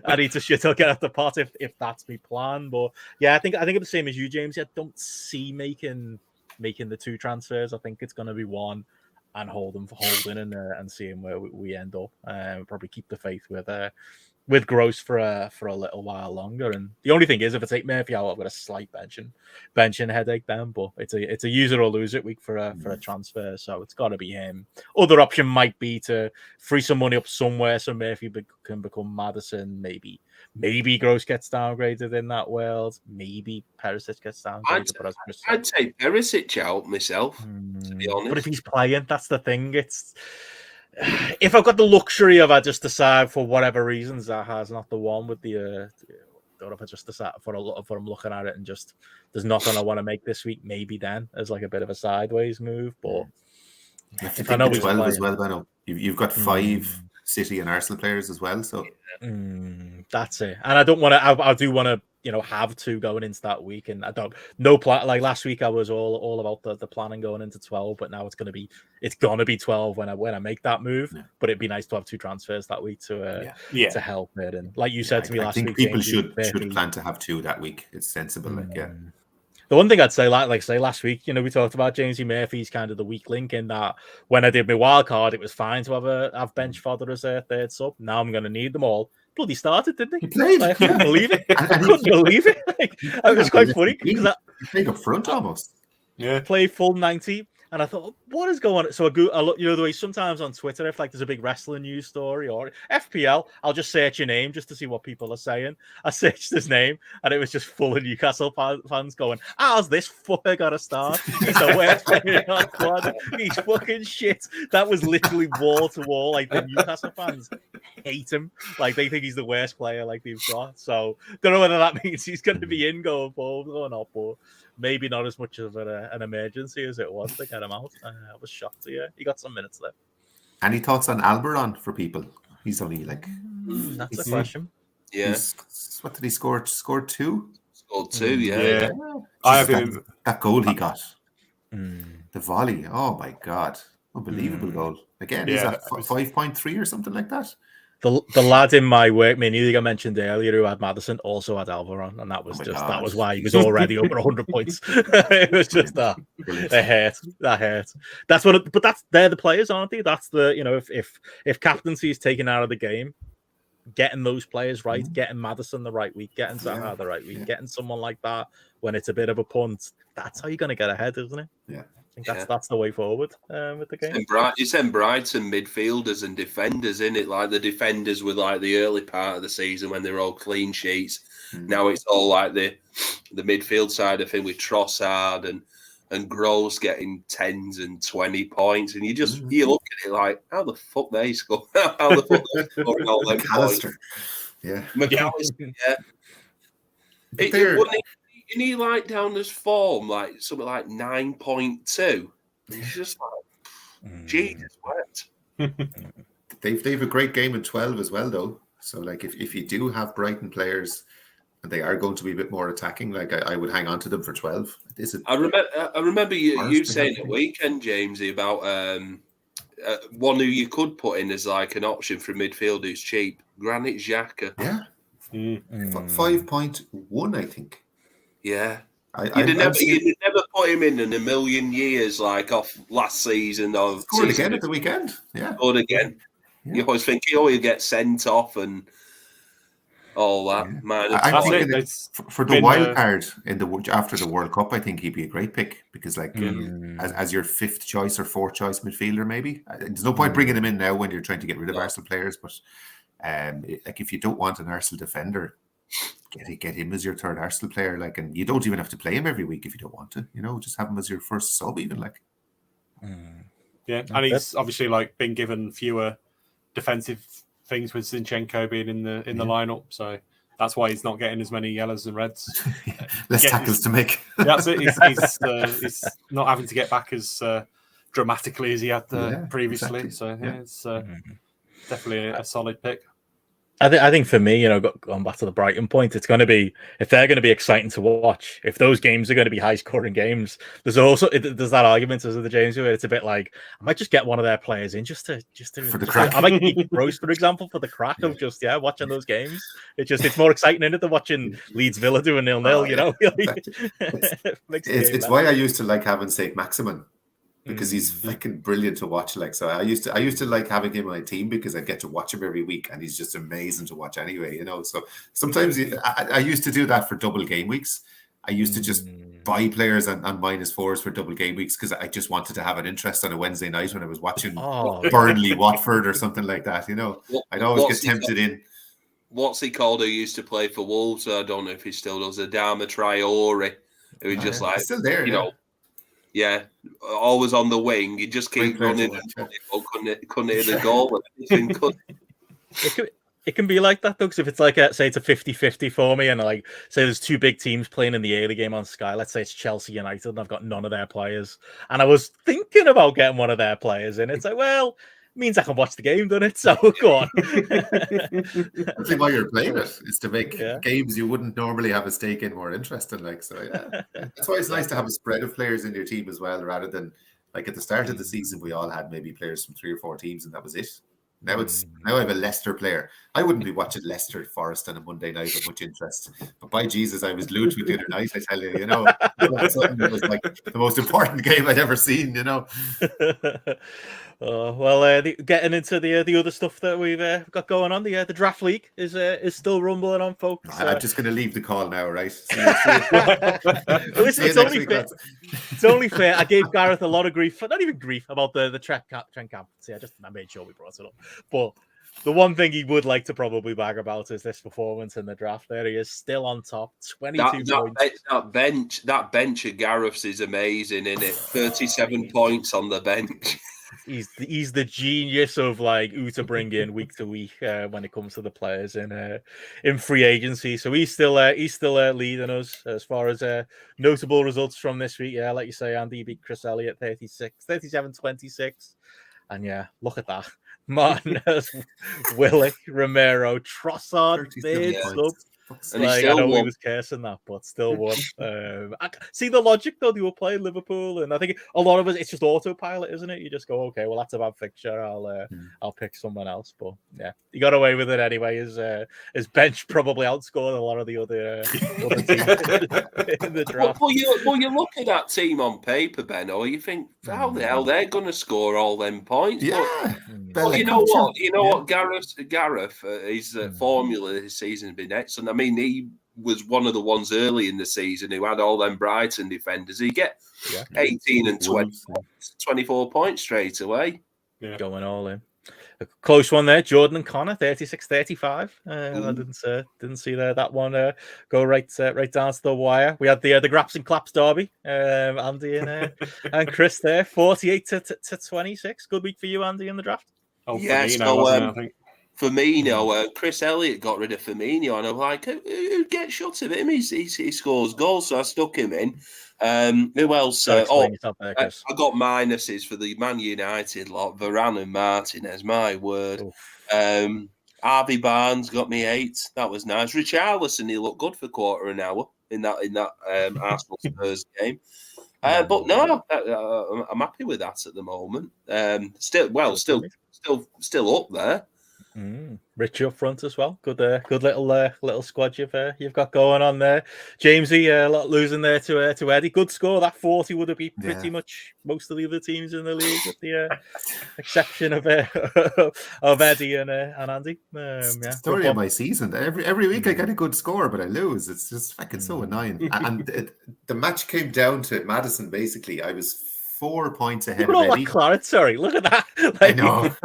I need to shit or get out the pot if that's my plan. But yeah, I think I'm the same as you, James. I don't see making the 2 transfers. I think it's going to be 1 and holding and seeing where we end up. Probably keep the faith with Gross for a little while longer. And the only thing is, if I take Murphy out, I've got a slight benching headache then. But it's a use it or lose it week for a transfer, so it's got to be him. Other option might be to free some money up somewhere so Murphy can become Maddison. Maybe Gross gets downgraded in that world. Maybe Perisic gets downgraded. I'd take Perisic out myself, to be honest. But if he's playing, that's the thing. If I've got the luxury of I just decide for whatever reasons Zaha's not the one with the or if I just decide for I'm looking at it and just there's nothing I want to make this week, maybe then as like a bit of a sideways move. But if I know he's 12 as well, Benno. You've got 5 City and Arsenal players as well, so that's it. And I don't want to. I do want to, have 2 going into that week, and I don't plan. Like last week, I was all about the planning going into 12, but now it's gonna be 12 when I make that move. Yeah. But it'd be nice to have 2 transfers that week to help it. And like you said to me last week, I think people should plan to have 2 that week. It's sensible, The one thing I'd say, like say last week, we talked about Jamesy Murphy's kind of the weak link in that when I did my wild card, it was fine to have bench fodder as a 3rd sub. Now I'm going to need them all. Bloody started, didn't he? He played. I couldn't believe it. I couldn't believe it. It was quite funny because he played up front almost. Yeah, played full 90. And I thought, what is going on? So I look, the way sometimes on Twitter, if like there's a big wrestling news story or FPL, I'll just search your name just to see what people are saying. I searched his name and it was just full of Newcastle fans going, how's this fucker got to start? He's the worst player in our squad. He's fucking shit. That was literally wall to wall. Like the Newcastle fans hate him. Like they think he's the worst player like they've got. So don't know whether that means he's going to be in going forward or not, but maybe not as much of an emergency as it was to get him out. I was shocked to hear he got some minutes left. Any thoughts on Alberon for people? He's only like that's a question. Yeah, What did he score? Scored 2? scored 2. Yeah, Yeah. I have Jesus, him. that goal he got. Mm. The volley. Oh my God. Unbelievable goal. Again, he's Yeah, at that was- 5.3 or something like that. The lad in my work, me I mentioned earlier, who had Madison, also had Alvaron, and that was Oh my just God. that was why he was already over 100 points. It was just that Brilliant. that hurt. That's what. But they're the players, aren't they? That's the if captaincy is taken out of the game, getting those players right, getting Madison the right week, getting Zaha the right week, getting someone like that when it's a bit of a punt. That's how you're going to get ahead, isn't it? Yeah. I think that's the way forward with the game. It's them Brighton midfielders and defenders, in it. Like the defenders were like the early part of the season when they were all clean sheets. Now it's all like the midfield side of thing with Trossard and Gross getting 10s and 20 points, and you look at it like, how the fuck they score? How the fuck they scoring all them points? Yeah. McAllister, yeah. Isn't he like down as form, like something like 9.2? It's just like, Jesus wept. They've a great game in 12 as well, though. So, like, if you do have Brighton players and they are going to be a bit more attacking, like I would hang on to them for 12. I remember you saying at weekend, Jamesy, about one who you could put in as like an option for midfield who's cheap, Granit Xhaka. Yeah. 5.1, I think. Yeah. You'd never put him in a million years, like off last season. Scored again at the weekend. Yeah. Scored again. Yeah. You always think he'll get sent off and all that. Yeah. Man, I think for the wild card after the World Cup, I think he'd be a great pick because, like, as your 5th choice or 4th choice midfielder, maybe there's no point bringing him in now when you're trying to get rid of Arsenal players. But like, if you don't want an Arsenal defender, get him as your 3rd Arsenal player. Like, and you don't even have to play him every week if you don't want to. Just have him as your first sub, even like. Yeah, and he's obviously like been given fewer defensive things with Zinchenko being in the lineup, so that's why he's not getting as many yellows and reds. Less tackles to make. That's it. He's not having to get back as dramatically as he had previously. Exactly. So it's definitely a solid pick. I think for me, going back to the Brighton point, it's going to be, if they're going to be exciting to watch, if those games are going to be high-scoring games, there's that argument, as the James, where it's a bit like, I might just get one of their players in just for the crack. I might keep Rose, for example, for the crack of just watching those games. It's more exciting in it than watching Leeds Villa do a 0-0. It's why I used to like having Saint Maximin. Because he's fucking brilliant to watch. Like, so I used to like having him on my team because I get to watch him every week, and he's just amazing to watch anyway. So sometimes I used to do that for double game weeks. I used to just buy players on -4s for double game weeks because I just wanted to have an interest on a Wednesday night when I was watching Burnley, Watford, or something like that. I'd always get tempted in. What's he called? Who used to play for Wolves? I don't know if he still does. Adama Traore, who just like, he's still there, Yeah, always on the wing. You just keep running and couldn't hit the goal. It can be like that, though, because if it's like, say it's a 50-50 for me, and like, say there's 2 big teams playing in the early game on Sky, let's say it's Chelsea United, and I've got none of their players, and I was thinking about getting one of their players in, it's like, well, it means I can watch the game, doesn't it? So go on. That's why you're playing it, is to make games you wouldn't normally have a stake in more interesting. Like, so that's why it's nice to have a spread of players in your team as well, rather than like at the start of the season we all had maybe players from 3 or 4 teams and that was it. Now I have a Leicester player. I wouldn't be watching Leicester Forest on a Monday night with much interest. But by Jesus, I was glued to it the other night, I tell you, it was like the most important game I'd ever seen, Getting into the other stuff that we've got going on, the draft league is still rumbling on, folks. I'm just going to leave the call now, right? Listen, it's only fair. I gave Gareth a lot of grief, not even grief, about the Trent captaincy. I made sure we brought it up. But the one thing he would like to probably bag about is this performance in the draft. There he is, still on top, 22 points. That bench of Gareth's is amazing, isn't it? 37 points on the bench. He's the genius of like who to bring in week to week when it comes to the players in free agency. So he's still leading us as far as notable results from this week. Yeah, like you say, Andy beat Chris Elliott 37-26. And yeah, look at that. Martinez, Willock, Romero, Trossard, 37 third Yeah. sub. points. Fuck's And he Like, I still know he won. was cursing that, but still won. See the logic though. They were playing Liverpool, and I think a lot of us, it's just autopilot, isn't it? You just go, okay, well that's a bad fixture. I'll pick someone else. But yeah, he got away with it anyway. His bench probably outscored a lot of the other teams in the draft. Well, you look at that team on paper, Ben, or you think, how the hell they're going to score all them points? Yeah. But you know what? You know what? Gareth, his formula this season has been excellent. I mean, he was one of the ones early in the season who had all them Brighton defenders. He get 18 and 24 points straight away. Yeah. Going all in. A close one there, Jordan and Connor, 36-35. I didn't see that one go right down to the wire. We had the Graps and Claps derby, Andy and Chris there, 48-26. Good week for you, Andy, in the draft. Oh, Yeah, Firmino, so, wasn't it, I think. Firmino, Chris Elliott got rid of Firmino, and I'm like, who gets shot of him? He scores goals, so I stuck him in. Who else? Explain yourself there, Chris. I got minuses for the Man United lot, Varane and Martinez, my word. Harvey Barnes got me 8. That was nice. Richarlison, he looked good for quarter an hour in that Arsenal Spurs game. But no, I'm happy with that at the moment. Still up there. Richie up front as well. Good little squad you've got going on there. Jamesy losing there to Eddie. Good score. That 40 would have beat pretty much most of the other teams in the league, with the exception of Eddie and Andy. Story of my season. Every week I get a good score, but I lose. It's just fucking so annoying. And the match came down to Madison. Basically, I was 4 points ahead Look at of all Eddie. that claret, sorry. Look at that. I know.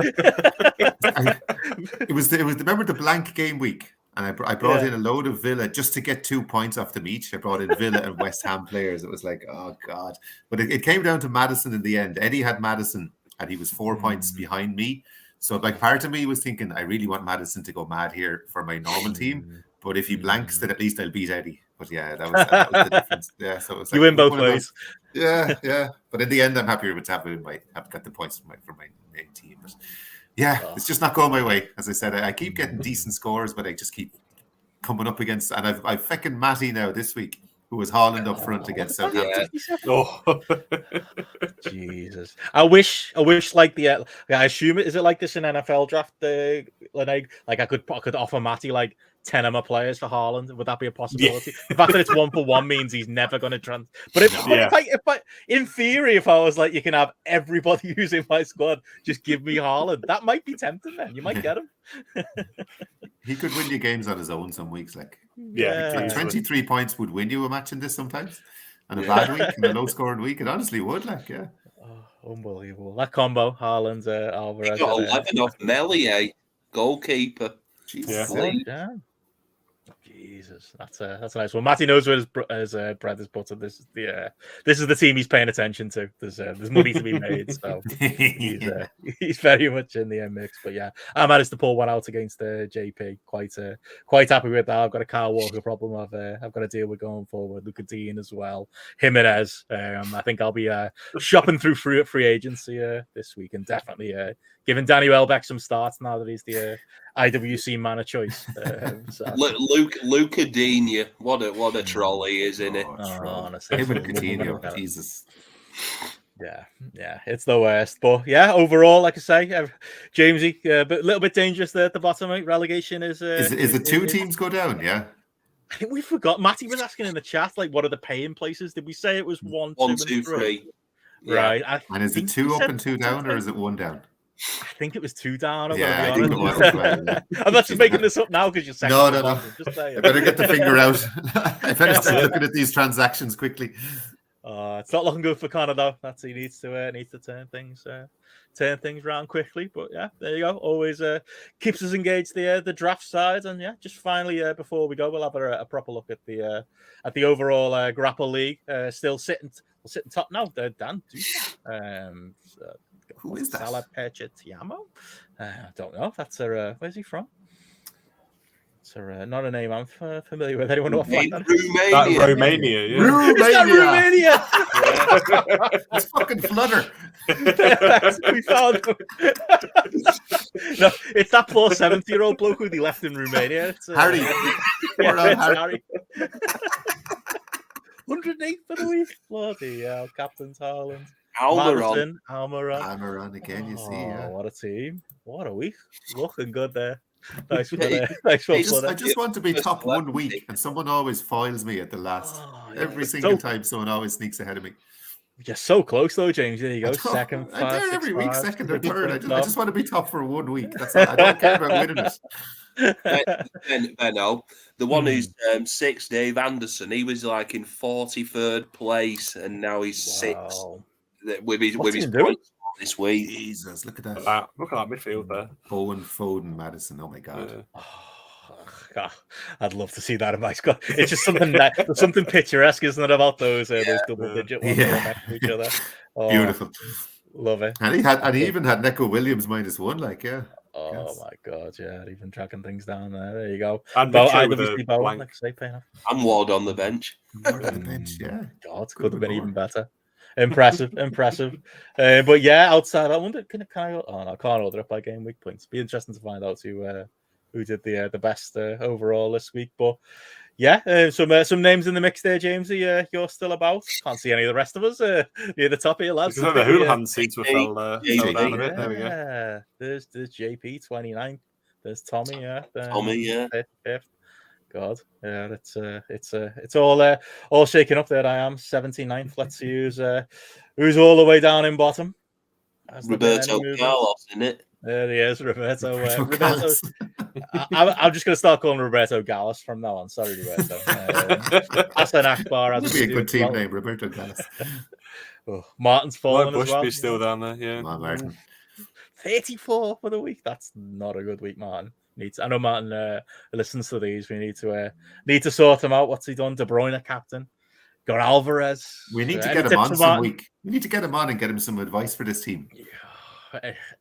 It was remember the blank game week, and I brought in a load of Villa just to get 2 points off them each. I brought in Villa and West Ham players. It was like, oh god. But it came down to Madison in the end. Eddie had Madison, and he was 4 points behind me. So like part of me was thinking, I really want Madison to go mad here for my normal team. But if he blanks, then at least I'll beat Eddie. But yeah, that was the difference. Yeah, so it was like, You win both ways. Yeah. But in the end, I'm happier with having I've got the points for my main team. But yeah, it's just not going my way. As I said, I keep getting decent scores, but I just keep coming up against. And I've fucking Matty now this week, who was Haaland up front against Southampton. Jesus, I wish like I assume is it like this in NFL draft? Like I could offer Matty like 10 of my players for Haaland. Would that be a possibility? Yeah. The fact that it's 1-for-1 means he's never going to But if I, in theory, if I was like, you can have everybody who's in my squad, just give me Haaland. That might be tempting. Then you might get him. He could win you games on his own some weeks. Like 23 points would win you a match in this sometimes. And a bad week and a low-scoring week, it honestly would. Like, yeah. Unbelievable. That combo, Haaland, Alvarez. He got 11 off Melier, goalkeeper. Jesus. Yeah. Jesus, that's a nice one. Matty knows where his bread is buttered. This is the team he's paying attention to. There's money to be made, so he's very much in the mix. But yeah, I managed to pull one out against JP. Quite happy with that. I've got a Kyle Walker problem I've got to deal with going forward. Luca Dean as well. Jimenez. I think I'll be shopping through free agency this week, and definitely giving Danny Welbeck some starts now that he's the IWC man of choice. Luca Dean, what a troll he is, isn't it? Honestly, him and Coutinho, Jesus. Yeah, it's the worst. But yeah, overall, like I say, Jamesy, but a little bit dangerous there at the bottom. Right? Relegation is it two teams go down? Yeah. I think we forgot. Matty was asking in the chat, like, what are the paying places? Did we say it was 1, 2, 3? Right. Yeah. And is it 2 up and 2 down, or is it 1 down? I think it was 2 down. I think it was. I'm not just making this up now because you're saying no. Just I better get the finger out. I better start looking at these transactions quickly. It's not looking good for Connor though. He needs to turn things around quickly. But yeah, there you go. Always keeps us engaged the draft side. And yeah, just finally before we go, we'll have a proper look at the overall GRAPPL league. Still sitting top now. Dan. Who is that? Salah Perchetiamo? I don't know. That's where's he from? It's not a name I'm familiar with. Anyone know? Romania. Romania, yeah. Romania. It's fucking Flutter. We found him. No, it's that poor 70-year-old bloke who they left in Romania. It's, Harry. Yeah, Poor old it's Harry. 108 for the week. Bloody hell, Captain Haaland. Almiron. Madison, Almiron. Almiron again, you see. Yeah. What a team. What a week. Looking good there. Nice one there. Nice one, I just want to be top 1 week, and someone always foils me at the last. Every single time, someone always sneaks ahead of me. You're so close, though, James. There you go. Second, I five, dare every six, week, five. second or third. I just want to be top for 1 week. That's all. I don't care about winning it. Benno, the one who's 6th, Dave Anderson, he was like in 43rd place, and now he's 6th with his points this week. Jesus, look at that. Look at that midfield there. Bowen, Foden, Madison. Oh my God. God, I'd love to see that in my squad. It's just something picturesque, isn't it, about those double-digit ones next to each other? Oh, beautiful. Love it. And he even had Neco Williams -1, like, yeah. Oh my God, yeah, even tracking things down there. There you go. And I'm Ward on the bench. Ward on the bench, yeah. God, could have been even better. Impressive. But yeah, outside, I wonder, can I? Oh no, I can't order it by game week points. Be interesting to find out who did the best overall this week. But yeah, some names in the mix there, Jamesy. You're still about. Can't see any of the rest of us near the top here, lads. The Houlihan seems to have fell down a bit. There we go. There's JP 29. There's Tommy. Tommy, fifth. God, yeah, it's all shaking up there. I am 79th. Let's see who's all the way down in bottom. Roberto Carlos, isn't it? There he is, Roberto. I'm just going to start calling Roberto Gallas from now on. Sorry, Roberto. Hassan Akbar. That'd be a good team name, Roberto Gallas. Martin's fallen as well. Bushby's still down there, yeah. Martin. 34 for the week. That's not a good week, Martin. I know Martin listens to these. We need to sort him out. What's he done? De Bruyne captain. Got Alvarez. We need to get him on some week. We need to get him on and get him some advice for this team.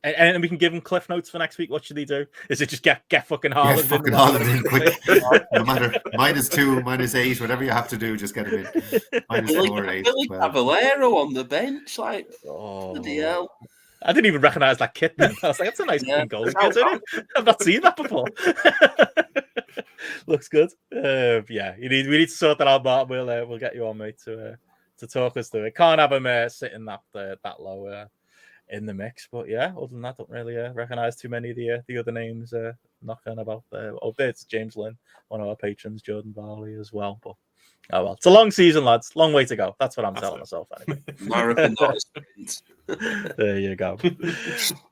And we can give him cliff notes for next week. What should he do? Is it just get fucking Haaland in? Haaland in quick. No matter -2, -8, whatever you have to do, just get him in. -4, 8. Billy Cavallero on the bench, like bloody hell. I didn't even recognise that kit then. I was like, that's a nice clean goal. I've not seen that before. Looks good. Yeah, we need to sort that out, Martin. We'll get you on, mate, to talk us through it. Can't have him sitting that low in the mix. But yeah, other than that, don't really recognise too many of the other names knocking about there. There's James Lynn, one of our patrons, Jordan Barley as well. But oh well, it's a long season, lads. Long way to go. That's what I'm telling myself anyway. Marathon, not a sprint. There you go.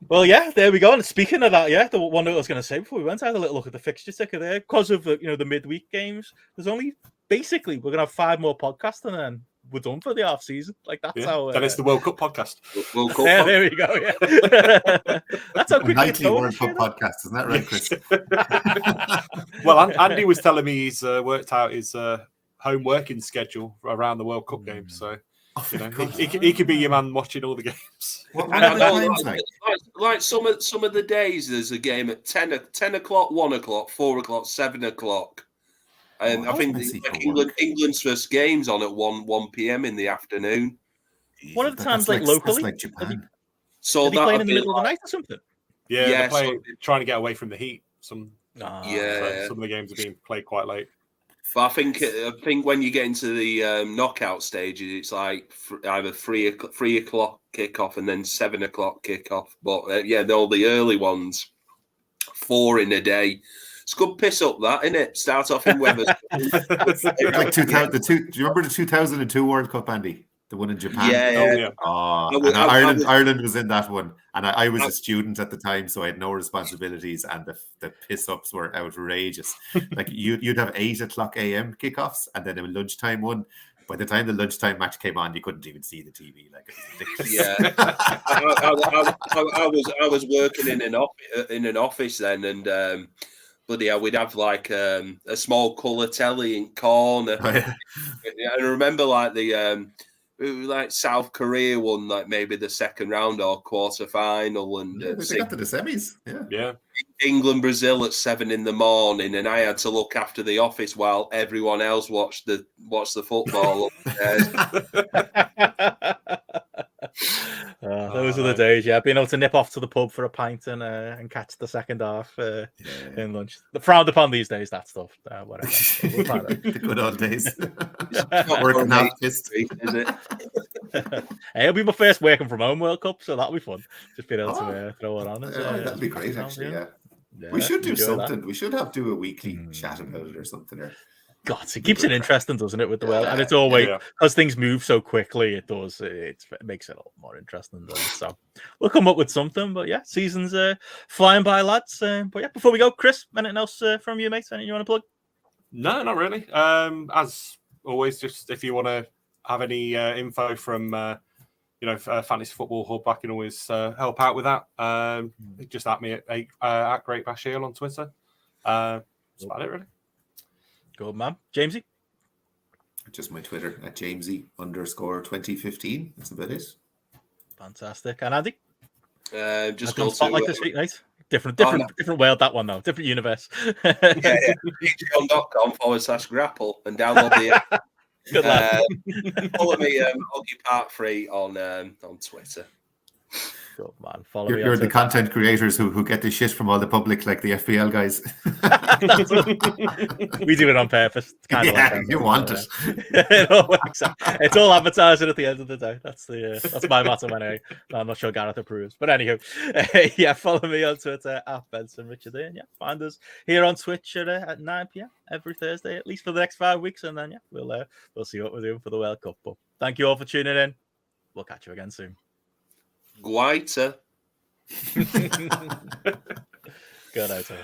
Well, yeah, there we go. And speaking of that, yeah, the one thing I was going to say before we went, I had a little look at the fixture ticker there because of the midweek games. There's only basically we're going to have 5 more podcasts and then we're done for the off season. Like that's how. Then it's the World Cup podcast. Yeah, there we go. Yeah, that's how quick. Nightly World Cup podcast, isn't that right, Chris? Well, Andy was telling me he's worked out his home working schedule around the World Cup games, so. He could be your man watching all the games. Like some of the days, there's a game at 10 o'clock, 1 o'clock, 4 o'clock, 7 o'clock. And I think England's first game's on at 1 p.m. in the afternoon. One of the times, locally, that's like Japan. So are they playing in the middle of the night or something? Yeah, they're playing, trying to get away from the heat. Some of the games are being played quite late. But I think when you get into the knockout stages, it's like either 3 o'clock kickoff and then 7 o'clock kickoff. But all the early ones, 4 in a day. It's good piss up that, isn't it? Start off in weather. Like 2000, do you remember the 2002 World Cup, Andy? The one in Japan? Yeah. Ireland was in that one. And I was a student at the time, so I had no responsibilities. And the piss-ups were outrageous. Like, you'd have 8 o'clock a.m. kickoffs and then a lunchtime one. By the time the lunchtime match came on, you couldn't even see the TV. Like, it was ridiculous. Yeah. I was working in an office then, and we'd have like a small colour telly in corner. And I remember like like South Korea won like maybe the second round or quarter final, and they got to the semis. Yeah. England Brazil at 7 in the morning, and I had to look after the office while everyone else watched the football. Those are the days, yeah. Being able to nip off to the pub for a pint and catch the second half in lunch. Frowned upon these days, that stuff. Whatever. The good old days. Not Working for half me, fist. is it? Hey, it'll be my first working from home World Cup, so that'll be fun. Just being able Oh, to throw it on. that'd be great, actually. Yeah. Yeah, We should do enjoy something. that. We should do a weekly chat about it or something. Or God, it keeps it interesting, doesn't it, with the world? And it's Yeah, always, yeah. because things move so quickly, it does. It makes it a lot more interesting, doesn't it? So we'll come up with something. But yeah, season's flying by, lads. But yeah, before we go, Chris, anything else from you, mate? Anything you want to plug? No, not really. As always, just if you want to have any info from Fantasy Football Hub, I can always help out with that. Just at me at Great Bashir on Twitter. That's about it, really. Good man, Jamesy. just my Twitter at Jamesy_2015. That's about it. Fantastic. And Andy? Just go go spotlight to this week, mate. Different world, that one though. Different universe. patreon.com/grapple and download the app. Good lad. Follow me, Oggy Part 3 on Twitter. Good man. Follow me. You're the content creators who get the shit from all the public, like the FPL guys. We do it on purpose. It's kind of Yeah, like you want it. It's all advertising at the end of the day. That's my motto anyway. I'm not sure Gareth approves. But anywho, yeah, follow me on Twitter at Benson Richard. And yeah, find us here on Twitch at 9 p.m. every Thursday, at least for the next 5 weeks. And then yeah, we'll see what we're doing for the World Cup. But thank you all for tuning in. We'll catch you again soon. Guaita. Good night, all.